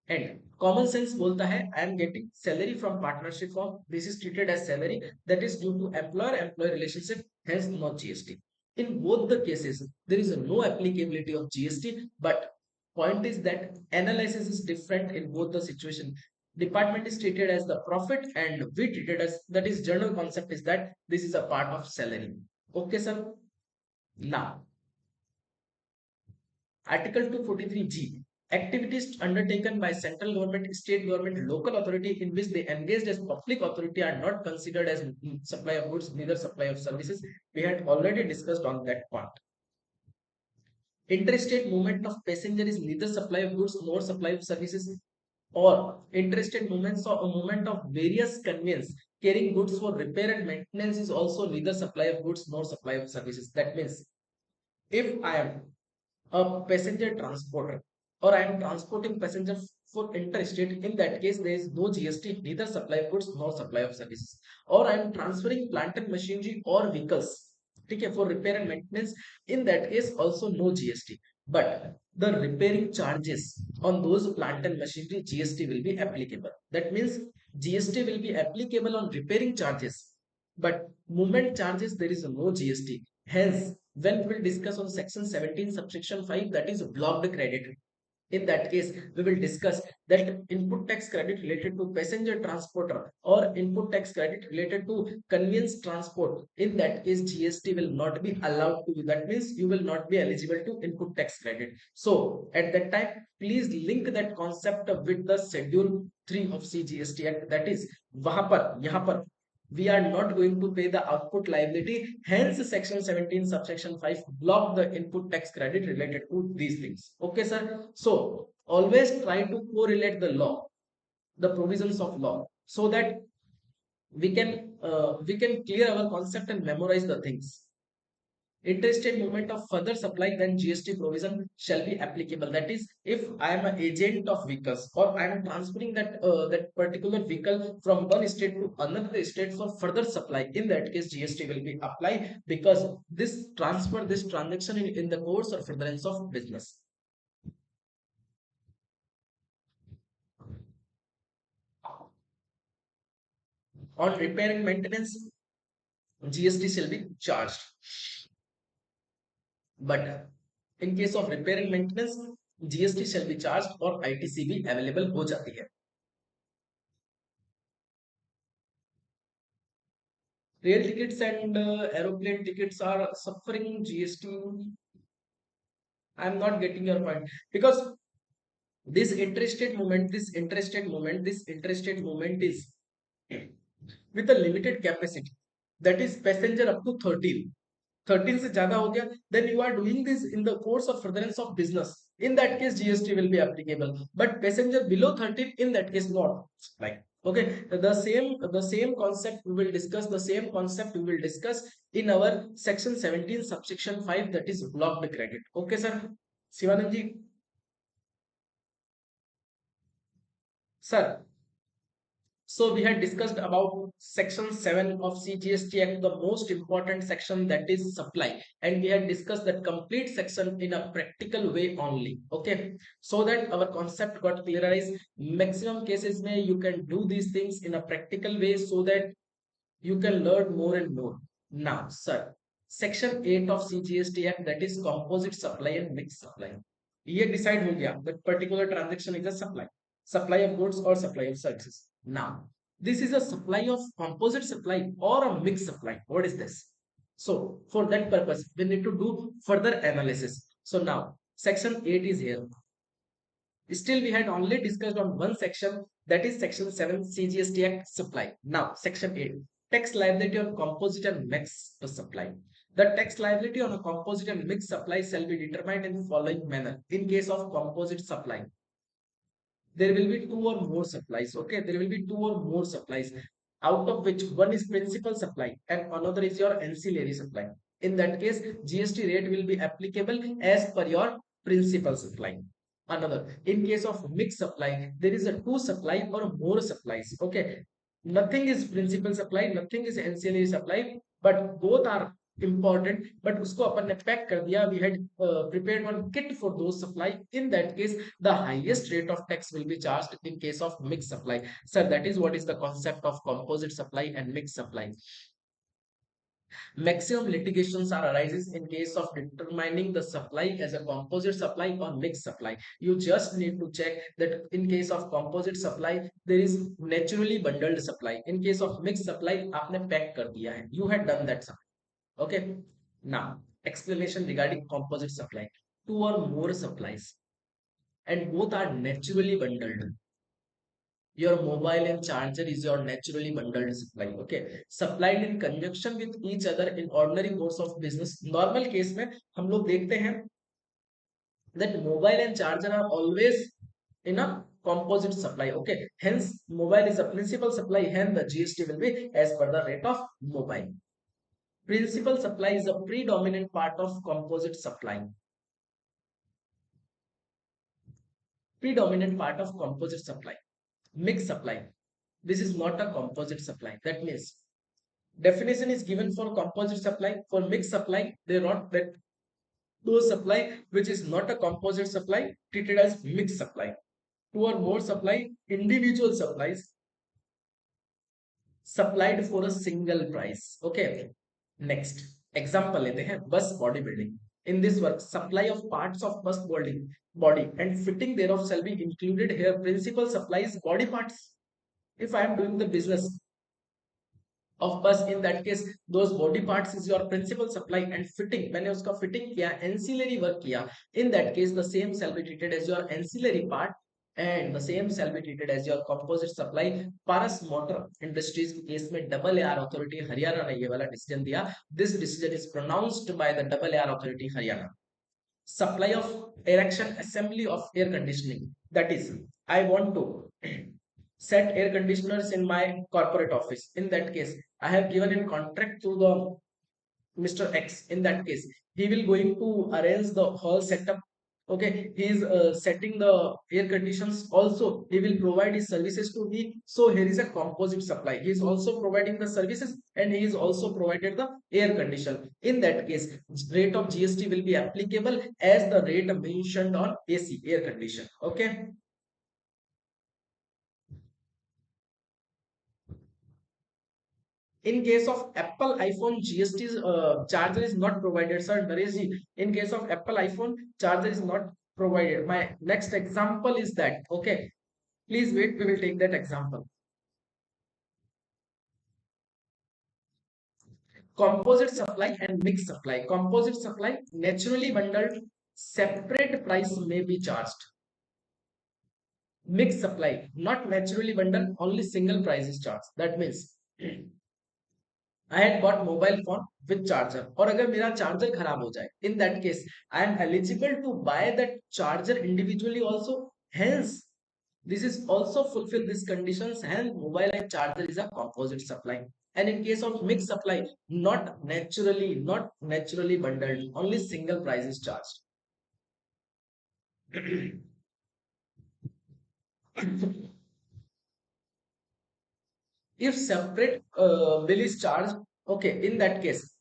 And common sense bolta hai I am getting salary from partnership firm, this is treated as salary, that is due to employer employee relationship, hence not GST. In both the cases there is no applicability of GST, but point is that analysis is different in both the situation. Department is treated as the profit and we treated as, that is general concept is that this is a part of salary. Okay sir. Now Article 243G, activities undertaken by central government, state government, local authority in which they engaged as public authority are not considered as supply of goods, neither supply of services. We had already discussed on that part. Interstate movement of passenger is neither supply of goods nor supply of services, or interstate movements or a movement of various conveyance carrying goods for repair and maintenance is also neither supply of goods nor supply of services. That means if I am a passenger transporter or I am transporting passengers for interstate, in that case there is no GST, neither supply of goods nor supply of services. Or I am transferring plant and machinery or vehicles, okay, for repair and maintenance, in that case also no GST. But the repairing charges on those plant and machinery, GST will be applicable. That means GST will be applicable on repairing charges, but movement charges there is no GST. Hence, when we will discuss on section 17 subsection 5, that is blocked credit. In that case, we will discuss that input tax credit related to passenger transporter or input tax credit related to conveyance transport. In that case, GST will not be allowed to you. That means you will not be eligible to input tax credit. So at that time, please link that concept with the schedule 3 of CGST Act. That is, वहां पर यहाँ पर we are not going to pay the output liability. Hence, section 17 subsection 5 block the input tax credit related to these things. Okay, sir. So always try to correlate the law, the provisions of law, so that we can clear our concept and memorize the things. Interstate movement of further supply than GST provision shall be applicable. That is, if I am an agent of vehicles or I am transferring that particular vehicle from one state to another state for further supply, in that case GST will be applied, because this transaction in the course or furtherance of business. On repair and maintenance, GST shall be charged. But in case of repair and maintenance, GST shall be charged और ITC भी available हो जाती है. Rail tickets and aeroplane tickets are suffering GST. I am not getting your point, because this interstate movement is with a limited capacity. That is passenger up to 13 से ज्यादा हो गया, then you are doing this in the course of furtherance of business. In that case, GST will be applicable. But passenger below 13, in that case, not. Like, okay, the same concept we will discuss. The same concept we will discuss in our section 17 subsection 5, that is blocked credit. Okay, sir. Sivanand ji, sir. So we had discussed about section 7 of CGST Act, the most important section, that is supply. And we had discussed that complete section in a practical way only. Okay. So that our concept got clearized. Maximum cases may you can do these things in a practical way so that you can learn more and more. Now, sir, section 8 of CGST Act, that is composite supply and mixed supply. ये decide हो गया that particular transaction is a supply of goods or supply of services. Now, this is a supply of composite supply or a mixed supply. What is this? So for that purpose, we need to do further analysis. So now, section 8 is here. Still, we had only discussed on one section, that is section 7 CGST Act supply. Now, section 8 tax liability on composite and mixed supply. The tax liability on a composite and mixed supply shall be determined in the following manner. In case of composite supply, there will be two or more supplies. Okay, there will be two or more supplies, out of which one is principal supply and another is your ancillary supply. In that case, GST rate will be applicable as per your principal supply. Another, in case of mixed supply, there is a two supply or more supplies. Okay, nothing is principal supply, nothing is ancillary supply, but both are important, but usko अपन ने pack कर दिया. We had prepared one kit for those supply. In that case, the highest rate of tax will be charged in case of mixed supply. Sir, that is what is the concept of composite supply and mixed supply. Maximum litigations are arises in case of determining the supply as a composite supply or mixed supply. You just need to check that in case of composite supply, there is naturally bundled supply. In case of mixed supply, आपने pack कर दिया है. You had done that supply. Okay. Now, explanation regarding composite supply. Two or more supplies, and both are naturally bundled. Your mobile and charger is your naturally bundled supply. Okay, supplied in conjunction with each other in ordinary course of business. Normal case में हम लोग देखते हैं that mobile and charger are always in a composite supply. Okay, hence mobile is a principal supply, hence the GST will be as per the rate of mobile. Principal supply is a predominant part of composite supply. Predominant part of composite supply. Mixed supply, this is not a composite supply. That means definition is given for composite supply. For mixed supply, they not that those supply which is not a composite supply treated as mixed supply. Two or more supply, individual supplies supplied for a single price. Okay, next example लेते हैं bus body building. In this work, supply of parts of body and fitting thereof shall be included here. Principal supplies body parts. If I am doing the business of bus, in that case those body parts is your principal supply, and fitting मैंने उसका fitting किया, ancillary work किया, in that case the same shall be treated as your ancillary part, and the same shall be treated as your composite supply. Paras motor industries के case में double AR authority Haryana ने ये वाला decision दिया. This decision is pronounced by the double AR authority Haryana. Supply of erection assembly of air conditioning, that is, I want to set air conditioners in my corporate office. In that case, I have given a contract to the Mr. X. In that case, he will going to arrange the whole setup. Okay, he is setting the air conditions. Also, he will provide his services to me. So here is a composite supply. He is also providing the services, and he is also provided the air condition. In that case, rate of GST will be applicable as the rate mentioned on AC, air condition. Okay. In case of Apple iPhone, GST charger is not provided. Sir Naresh ji, in case of Apple iPhone, charger is not provided. My next example is that. Okay, please wait, we will take that example. Composite supply and mixed supply. Composite supply, naturally bundled, separate price may be charged. Mixed supply, not naturally bundled, only single price is charged. That means I had bought mobile phone with charger, और अगर मेरा charger खराब हो जाए, in that case I am eligible to buy that charger individually also. Hence, this is also fulfill these conditions, and mobile and charger is a composite supply. And in case of mixed supply, not naturally bundled, only single price is charged. If separate bill is charged, okay, in that case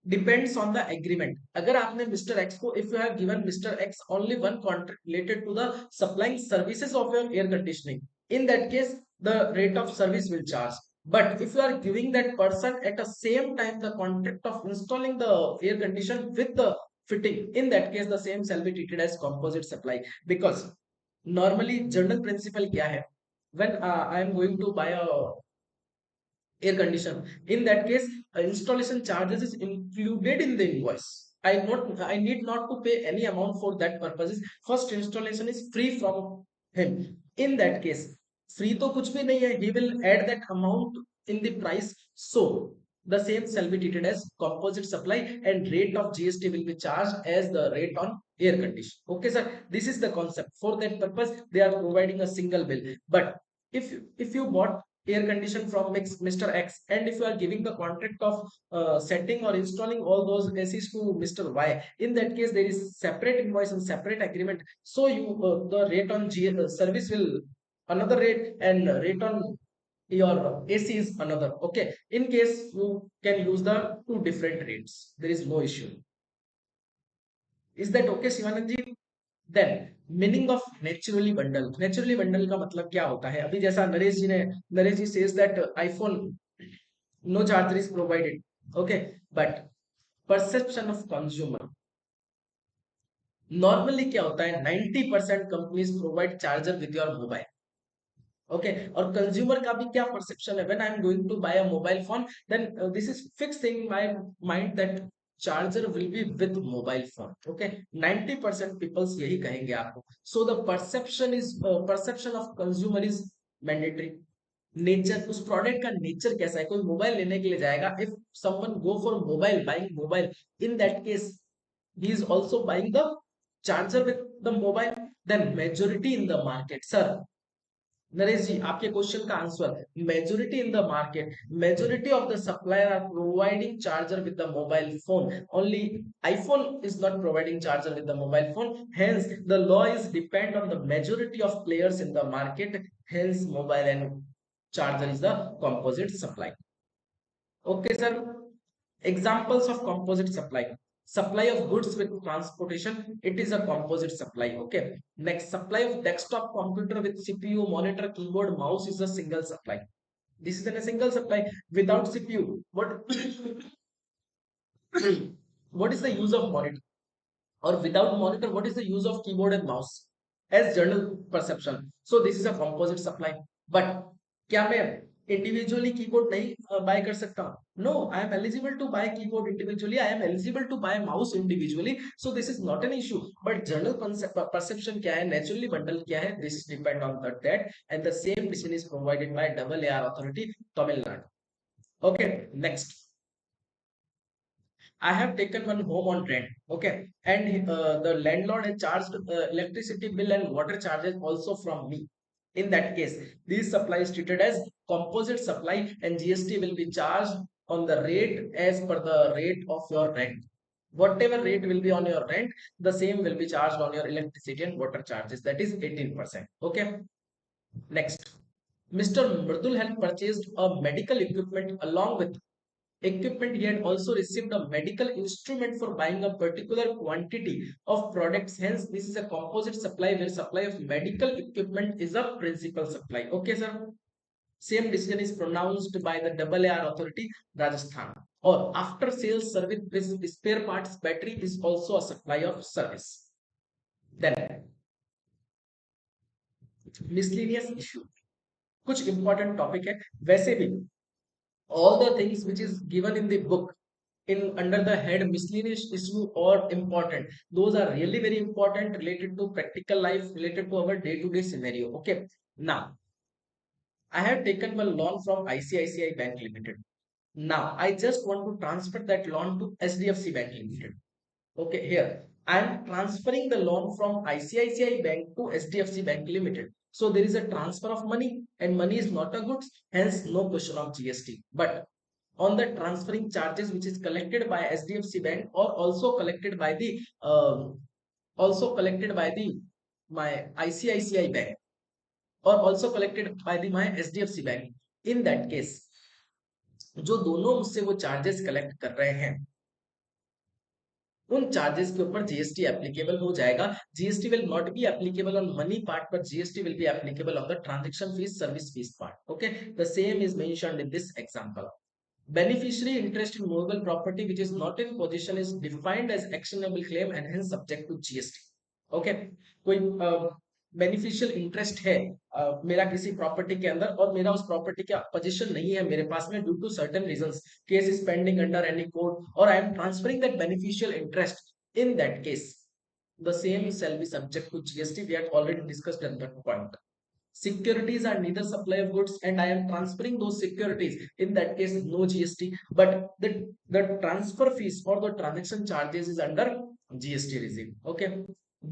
depends on the agreement. अगर आपने Mr. X को, if you have given Mr. X only one contract related to the supplying services of your air conditioning, in that case the rate of service will charge. But if you are giving that person at the same time the contract of installing the air condition with the fitting, in that case the same shall be treated as composite supply. Because normally general principle क्या है, when I am going to buy a air condition, in that case installation charges is included in the invoice. I need not to pay any amount for that purposes. First installation is free from him. In that case, free तो कुछ भी नहीं है, he will add that amount in the price. So the same shall be treated as composite supply, and rate of GST will be charged as the rate on air condition. Okay, sir. This is the concept. For that purpose, they are providing a single bill. But if you bought air condition from Mr. X, and if you are giving the contract of setting or installing all those ACs to Mr. Y, in that case there is separate invoice and separate agreement. So you the rate on service will another rate, and rate on your AC is another. Okay, in case you can use the two different rates, there is no issue. Is that okay, Shivanand ji? Then meaning of naturally bundle. Naturally bundle का मतलब क्या होता है? अभी जैसा Naresh ji says that iPhone no charger is provided. Okay, but perception of consumer, normally क्या होता है, 90% companies provide charger with your mobile. Okay, और कंज्यूमर का भी क्या परसेप्शन है? When I am going to buy a mobile phone, then this is fix thing in my mind that charger will be with mobile phone. Okay, 90% peoples यही कहेंगे आपको. So the perception of consumer is mandatory. Nature, उस product का nature कैसा है? कोई mobile लेने के लिए जाएगा, if someone go for mobile, buying mobile, in that case he is also buying the charger with the mobile. Then majority in the market, sir, Naresh ji आपके क्वेश्चन का answer, majority in the market, majority of the supplier are providing charger with the mobile phone. Only iPhone is not providing charger with the mobile phone. Hence the law is depend on the majority of players in the market. Hence mobile and charger is the composite supply. Okay, sir. Examples of composite supply: supply of goods with transportation, it is a composite supply. Okay. Next, supply of desktop computer with CPU, monitor, keyboard, mouse is a single supply. This is a single supply. Without CPU, what is the use of monitor? Or without monitor, what is the use of keyboard and mouse? As general perception. So this is a composite supply. But क्या मैं individually keyboard नहीं buy कर सकता हूँ? No, I am eligible to buy keyboard individually. I am eligible to buy mouse individually. So this is not an issue. But general perception क्या है? Naturally bundle क्या है? This depend on that, and the same decision is provided by AAR authority, Tamil Nadu. Okay, next. I have taken one home on rent, okay, and the landlord has charged electricity bill and water charges also from me. In that case, these supply is treated as composite supply, and GST will be charged on the rate as per the rate of your rent. Whatever rate will be on your rent, the same will be charged on your electricity and water charges. That is 18%. Okay. Next, Mr. Mridul had purchased a medical equipment along with equipment. He had also received a medical instrument for buying a particular quantity of products. Hence this is a composite supply where supply of medical equipment is a principal supply. Okay, sir. Same decision is pronounced by the AAR authority, Rajasthan. Or after sales service with spare parts, battery is also a supply of service. Then miscellaneous issue, कुछ important topic है. वैसे भी all the things which is given in the book in under the head miscellaneous issue or important, those are really very important, related to practical life, related to our day-to-day scenario. Okay, now I have taken one loan from ICICI Bank Limited. Now I just want to transfer that loan to SDFC Bank Limited. Okay, here I am transferring the loan from ICICI Bank to SDFC Bank Limited. So there is a transfer of money, and money is not a goods, hence no question of GST. But on the transferring charges which is collected by SDFC Bank, or also collected by the my ICICI Bank, or also collected by the my SDFC Bank, in that case जो दोनों मुझसे वो charges collect कर रहे हैं, उन charges के ऊपर जीएसटी एप्लीकेबल हो जाएगा. GST will not be applicable on money part, but GST will be applicable on the transaction fees, service fees part. Okay, the same is mentioned in this example. Beneficiary interest in movable property which is not in possession is defined as actionable claim and hence subject to GST. Okay, कोई beneficial interest है मेरा किसी property के अंदर और मेरा उस property का पोजीशन नहीं है मेरे पास में due to certain reasons, case is pending under any court और I am transferring that beneficial interest, in that case the same shall be subject to GST. We had already discussed at that point. Securities are neither supply of goods and I am transferring those securities, in that case no GST, but the transfer fees or the transaction charges is under GST regime. Okay,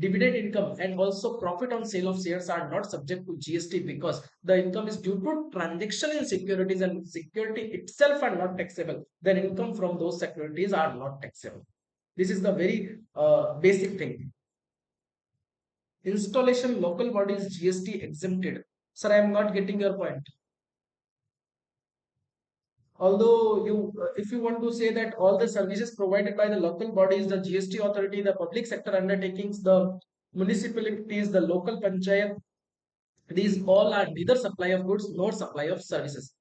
dividend income and also profit on sale of shares are not subject to GST because the income is due to transaction in securities and security itself are not taxable, then income from those securities are not taxable. This is the very basic thing. Installation local bodies GST exempted. Sir, I am not getting your point. Although you, if you want to say that all the services provided by the local bodies, the GST authority, the public sector undertakings, the municipalities, the local panchayat, these all are neither supply of goods nor supply of services.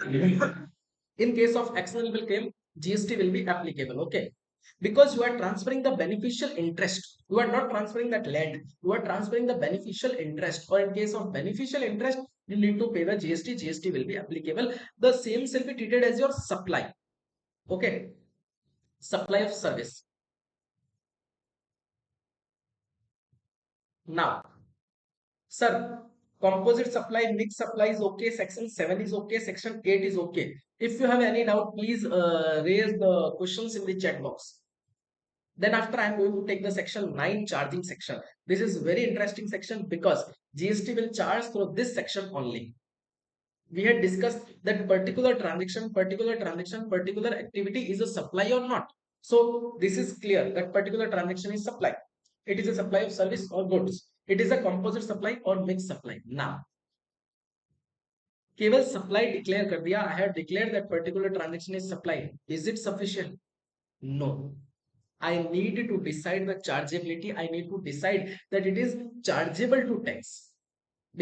In case of actionable claim, GST will be applicable. Okay, because you are transferring the beneficial interest, you are not transferring that land, you are transferring the beneficial interest, or in case of beneficial interest you need to pay the GST. GST will be applicable. The same shall be treated as your supply. Okay, supply of service. Now sir, composite supply, mixed supply is okay, section 7 is okay, section 8 is okay. If you have any doubt, please raise the questions in the chat box. Then after I am going to take the section 9 charging section. This is very interesting section because GST will charge through this section only. We had discussed that particular activity is a supply or not. So this is clear that particular transaction is supply. It is a supply of service or goods. It is a composite supply or mixed supply. Now केवल supply declare कर दिया, I have declare that particular transaction is supply, is it sufficient? No, I need to decide the chargeability. I need to decide that it is chargeable to tax.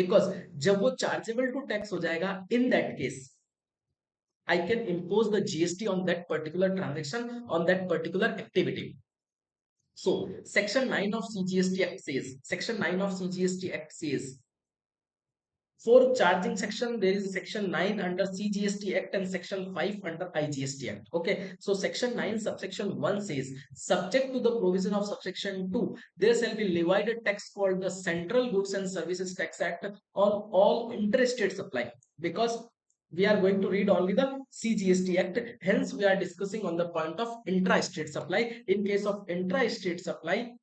Because जब वो chargeable to tax हो जाएगा, in that case, I can impose the GST on that particular transaction, on that particular activity. So, Section 9 of CGST Act says, Section 9 of CGST Act says, for charging section, there is section 9 under CGST Act and section 5 under IGST Act. Okay, so section 9 subsection 1 says, subject to the provision of subsection 2, there shall be levied a tax called the Central Goods and Services Tax Act on all interstate supply. Because we are going to read only the CGST Act, hence we are discussing on the point of intra-state supply. In case of intra-state supply,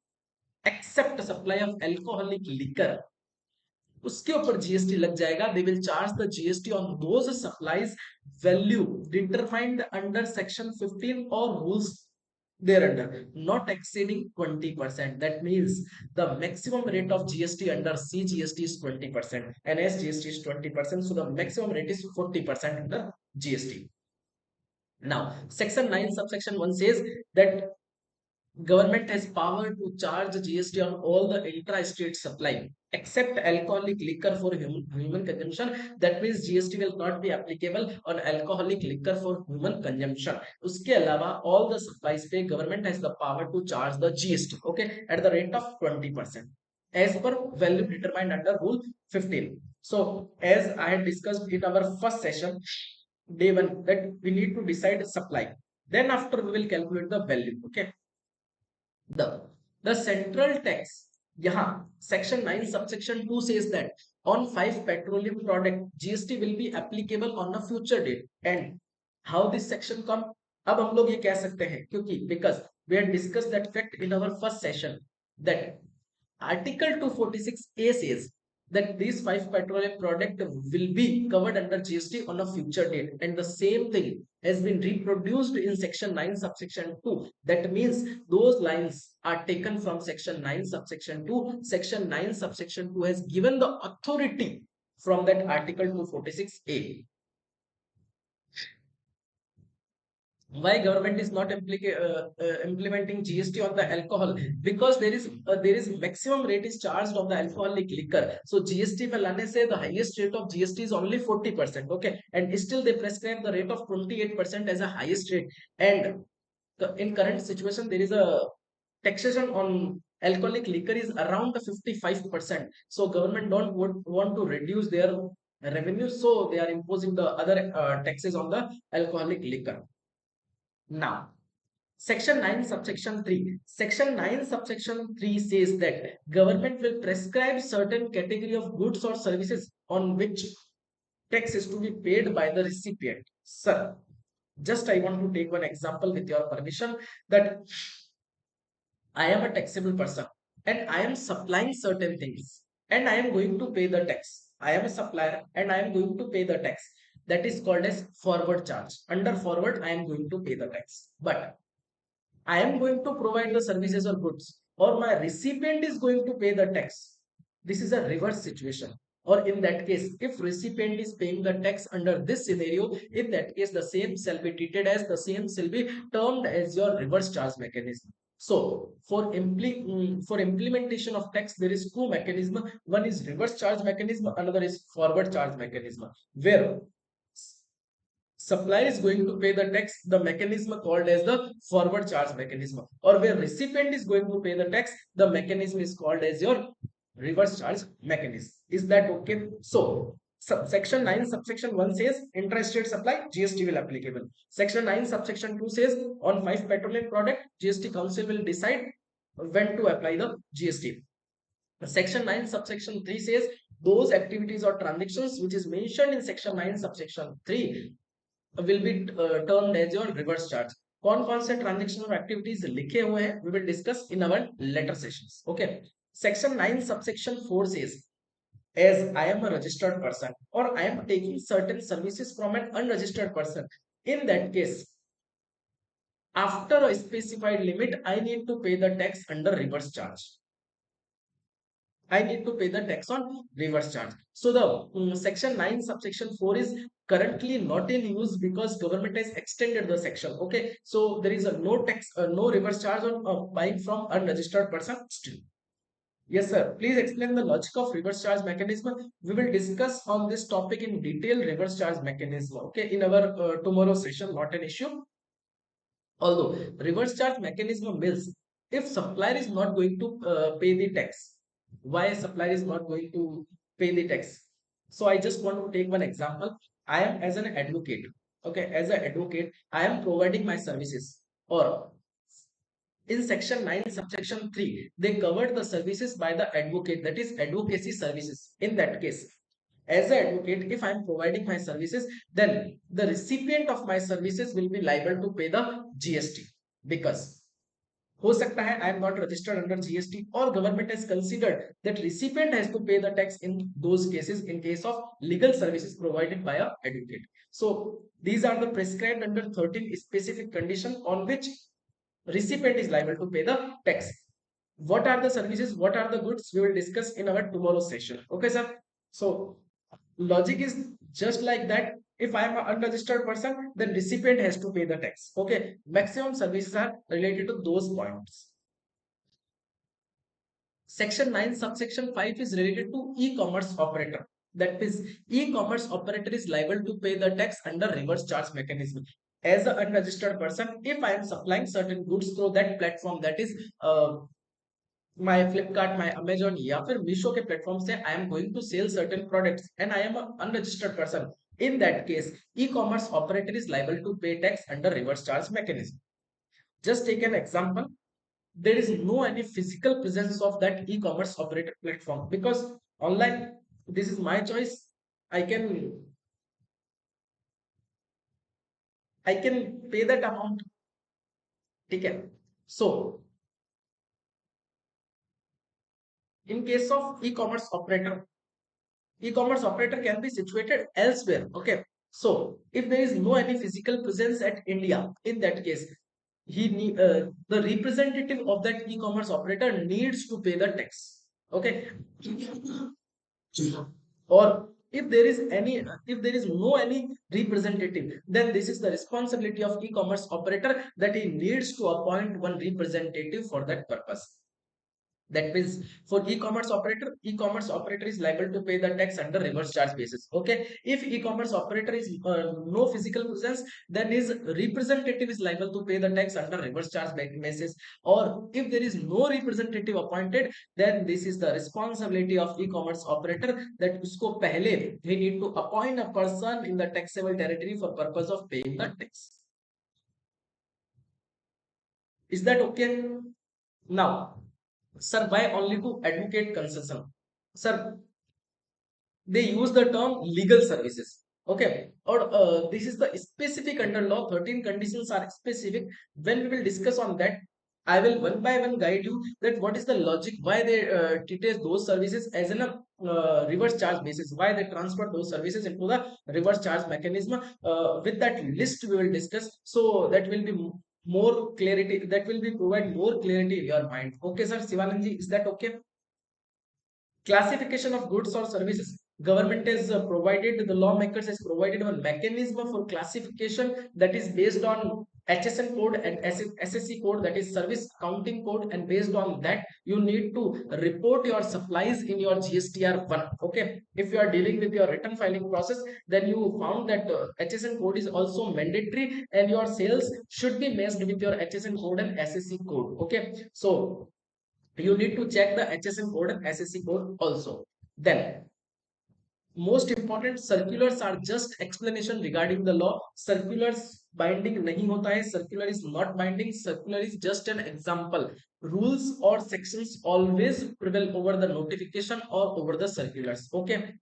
except supply of alcoholic liquor, उसके ऊपर GST लग जाएगा. They will charge the GST on those supplies value determined under section 15 or rules thereunder, not exceeding 20%. That means the maximum rate of GST under CGST is 20% and SGST is 20%, so the maximum rate is 40% under GST. Now section 9 subsection 1 says that government has power to charge GST on all the intra-state supply except alcoholic liquor for human consumption. That means GST will not be applicable on alcoholic liquor for human consumption. Uske alawa all the supplies pe government has the power to charge the GST, okay, at the rate of 20% as per value determined under rule 15. So as I had discussed in our first session, day 1, that we need to decide supply. Then after we will calculate the value, okay. The central tax, यहाँ section 9 subsection 2 says that on 5 petroleum product GST will be applicable on a future date. And how this section come? अब हम लोग ये कह सकते हैं क्योंकि because we had discussed that fact in our first session that Article 246A says that these 5 petroleum product will be covered under GST on a future date, and the same thing has been reproduced in section 9 subsection 2. That means those lines are taken from section 9 subsection 2. Section 9 subsection 2 has given the authority from that article 246A. Why government is not implementing GST on the alcohol? Because there is maximum rate is charged on the alcoholic liquor. So GST में लाने से the highest rate of GST is only 40%. Okay, and still they prescribe the rate of 28% as a highest rate. And in current situation there is a taxation on alcoholic liquor is around 55%. So government don't want to reduce their revenue, so they are imposing the other taxes on the alcoholic liquor. Now, Section 9 subsection 3. Section 9 subsection 3 says that government will prescribe certain category of goods or services on which tax is to be paid by the recipient. Sir, just I want to take one example with your permission, that I am a taxable person and I am supplying certain things and I am going to pay the tax. I am a supplier and I am going to pay the tax. That is called as forward charge. Under forward, I am going to pay the tax. But I am going to provide the services or goods, or my recipient is going to pay the tax. This is a reverse situation. Or in that case, if recipient is paying the tax under this scenario, in that case, the same shall be treated as, the same shall be termed as your reverse charge mechanism. So for implementation of tax, there is two mechanism. One is reverse charge mechanism, another is forward charge mechanism, where supplier is going to pay the tax, the mechanism called as the forward charge mechanism, or where recipient is going to pay the tax, the mechanism is called as your reverse charge mechanism. Is that okay? So section 9 subsection 1 says intrastate supply, GST will applicable. Section 9 subsection 2 says on 5 petroleum product, GST council will decide when to apply the GST. Section 9 subsection 3 says those activities or transactions which is mentioned in section 9 subsection 3 will be termed as your reverse charge. कौन कौन से transaction और activities लिखे हुए हैं, we will discuss in our later sessions. Okay. Section 9 subsection 4 says, as I am a registered person or I am taking certain services from an unregistered person, in that case, after a specified limit, I need to pay the tax under reverse charge. I need to pay the tax on reverse charge. So the section 9 subsection 4 is currently not in use because government has extended the section. Okay, so there is a no tax, no reverse charge on buying from unregistered person still. Yes, sir. Please explain the logic of reverse charge mechanism. We will discuss on this topic in detail, reverse charge mechanism. Okay, in our tomorrow session, not an issue. Although reverse charge mechanism means if supplier is not going to pay the tax, why supplier is not going to pay the tax? So I just want to take one example. I am as an advocate. Okay, as an advocate, I am providing my services, or in section 9 subsection 3 they covered the services by the advocate, that is advocacy services. In that case, as an advocate, if I am providing my services, then the recipient of my services will be liable to pay the GST, because हो सकता है I am not registered under GST, or government has considered that recipient has to pay the tax in those cases in case of legal services provided by a advocate. So these are the prescribed under 13 specific condition on which recipient is liable to pay the tax. What are the services, what are the goods, we will discuss in our tomorrow session. Okay, sir. So logic is just like that. If I am an unregistered person, then recipient has to pay the tax. Okay, maximum services are related to those points. Section 9 subsection 5 is related to e-commerce operator. That is, e-commerce operator is liable to pay the tax under reverse charge mechanism. As an unregistered person, if I am supplying certain goods through that platform, that is my Flipkart, my Amazon या फिर Meesho के platform से I am going to sell certain products and I am an unregistered person. In that case, e-commerce operator is liable to pay tax under reverse charge mechanism. Just take an example. There is no any physical presence of that e-commerce operator platform, because online, this is my choice. I can pay that amount. Okay. So in case of e-commerce operator can be situated elsewhere. Okay. So if there is no any physical presence at India, in that case, the representative of that e-commerce operator needs to pay the tax. Okay. Or if there is no any representative, then this is the responsibility of e-commerce operator, that he needs to appoint one representative for that purpose. That means for e-commerce operator is liable to pay the tax under reverse charge basis. Okay, if e-commerce operator is no physical presence, then his representative is liable to pay the tax under reverse charge basis. Or if there is no representative appointed, then this is the responsibility of e-commerce operator, that usko pehle he need to appoint a person in the taxable territory for purpose of paying the tax. Is that okay? Now, sir, why only to advocate concession? Sir, they use the term legal services. Okay, or this is the specific under law. 13 conditions are specific. When we will discuss on that, I will one by one guide you that what is the logic, why they treat those services as in a reverse charge basis, why they transfer those services into the reverse charge mechanism. With that list we will discuss, so that will be more clarity, that will be provide more clarity in your mind. Okay, sir Sivananji, is that okay? Classification of goods or services. Government has provided, the lawmakers has provided a mechanism for classification that is based on HSN code and SSC code, that is service accounting code, and based on that you need to report your supplies in your GSTR1. Okay, if you are dealing with your return filing process, then you found that HSN code is also mandatory and your sales should be matched with your HSN code and SSC code. Okay, so you need to check the HSN code and SSC code also. Then most important, circulars are just explanation regarding the law. Circulars binding nahi hota hai, circular is not binding, circular is just an example. Rules or sections always prevail over the notification or over the circulars. Okay,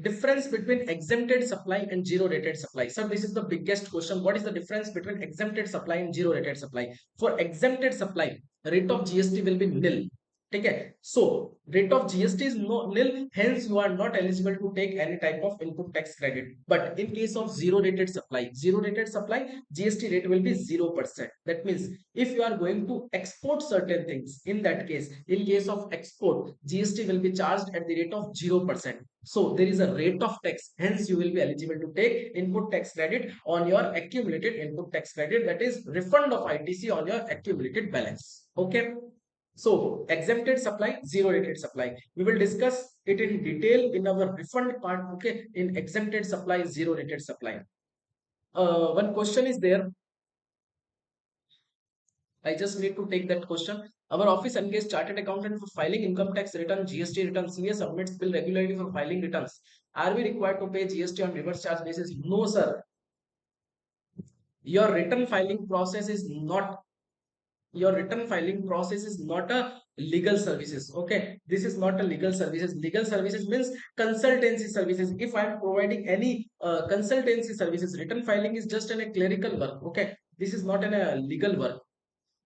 difference between exempted supply and zero rated supply. So this is the biggest question. What is the difference between exempted supply and zero rated supply? For exempted supply, rate of GST will be nil. Okay, so rate of GST is no nil, hence you are not eligible to take any type of input tax credit. But in case of zero rated supply, GST rate will be 0%. That means if you are going to export certain things, in that case, in case of export, GST will be charged at the rate of 0%. So there is a rate of tax, hence you will be eligible to take input tax credit on your accumulated input tax credit, that is refund of ITC on your accumulated balance. Okay, so exempted supply, zero rated supply, we will discuss it in detail in our refund part. Okay, in exempted supply, zero rated supply, one question is there. I just need to take that question. Our office engaged chartered accountant for filing income tax return, GST return. CA submits bill regularly for filing returns. Are we required to pay GST on reverse charge basis? No, sir. Your return filing process is not your return filing process is not a legal services. Okay, this is not a legal services. Legal services means consultancy services. If I am providing any consultancy services, return filing is just a clerical work. Okay, this is not a legal work.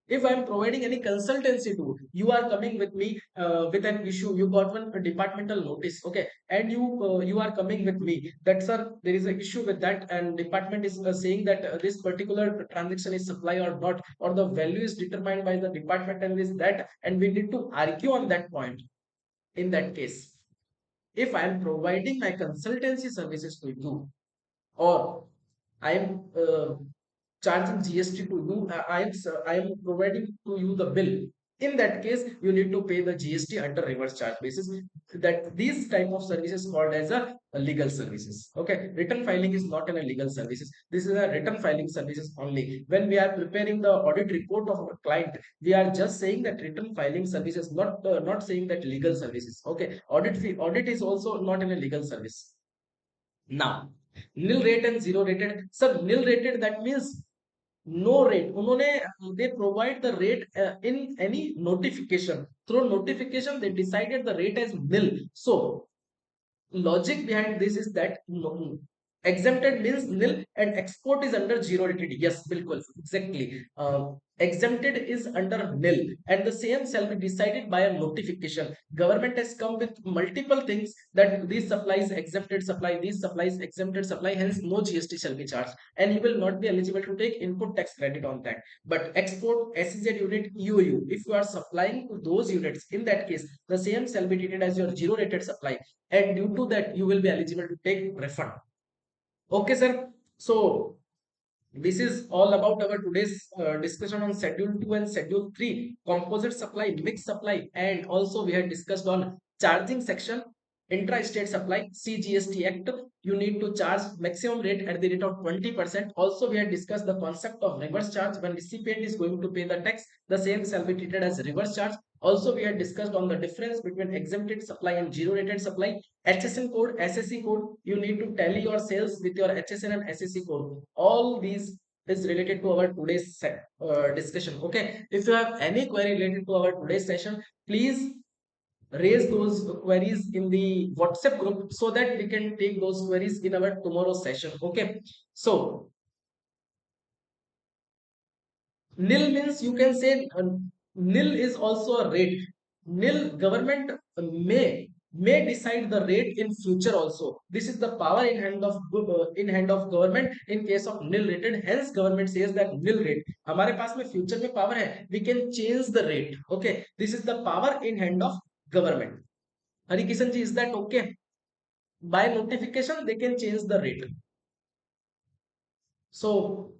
If I'm providing any consultancy to you, are coming with me with an issue, you got one departmental notice. Okay, and you are coming with me that sir, there is an issue with that, and department is saying that this particular transaction is supply or not, or the value is determined by the department and this that, and we need to argue on that point. In that case, if I am providing my consultancy services to you, or I am charging GST to you, I am providing to you the bill. In that case, you need to pay the GST under reverse charge basis. That these type of services called as a legal services. Okay, return filing is not in a legal services. This is a return filing services only. When we are preparing the audit report of our client, we are just saying that return filing services, not saying that legal services. Okay, audit is also not in a legal service. Now, nil rate and zero rated. Sir, nil rated, that means no rate. उन्होंने they provide the rate in any notification. Through notification, they decided the rate as nil. So logic behind this is that exempted means nil and export is under zero rated. Yes, bilkul, exactly. Exempted is under nil and the same shall be decided by a notification. Government has come with multiple things that these supplies exempted supply, these supplies exempted supply, hence no GST shall be charged and you will not be eligible to take input tax credit on that. But export, SEZ unit, EOU, if you are supplying to those units, in that case the same shall be treated as your zero rated supply, and due to that you will be eligible to take refund. Okay, sir. So this is all about our today's discussion on Schedule 2 and Schedule 3, composite supply, mixed supply, and also we had discussed on charging section, intra-state supply, CGST Act. You need to charge maximum rate at the rate of 20%. Also, we had discussed the concept of reverse charge. When recipient is going to pay the tax, the same shall be treated as reverse charge. Also, we had discussed on the difference between exempted supply and zero rated supply. HSN code, SSC code, you need to tally your sales with your HSN and SSC code. All these is related to our today's discussion. Okay, if you have any query related to our today's session, please raise those queries in the WhatsApp group so that we can take those queries in our tomorrow's session. Okay, so nil means you can say nil is also a rate. Nil government may decide the rate in future also. This is the power in hand of government in case of nil rated. Hence government says that nil rate. हमारे पास में future में power है. We can change the rate. Okay, this is the power in hand of government. Hari Kishan ji, is that okay? By notification they can change the rate. So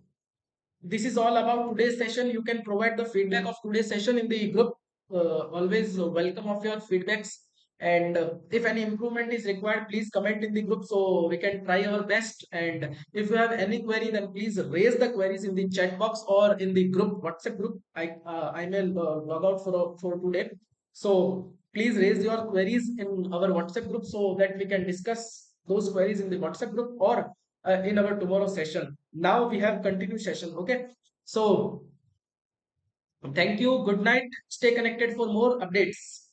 this is all about today's session. You can provide the feedback of today's session in the group. Always welcome of your feedbacks. And if any improvement is required, please comment in the group so we can try our best. And if you have any query, then please raise the queries in the chat box or in the group WhatsApp group. I may log out for today. So please raise your queries in our WhatsApp group so that we can discuss those queries in the WhatsApp group or in our tomorrow session. Now we have continued session. Okay. So thank you. Good night. Stay connected for more updates.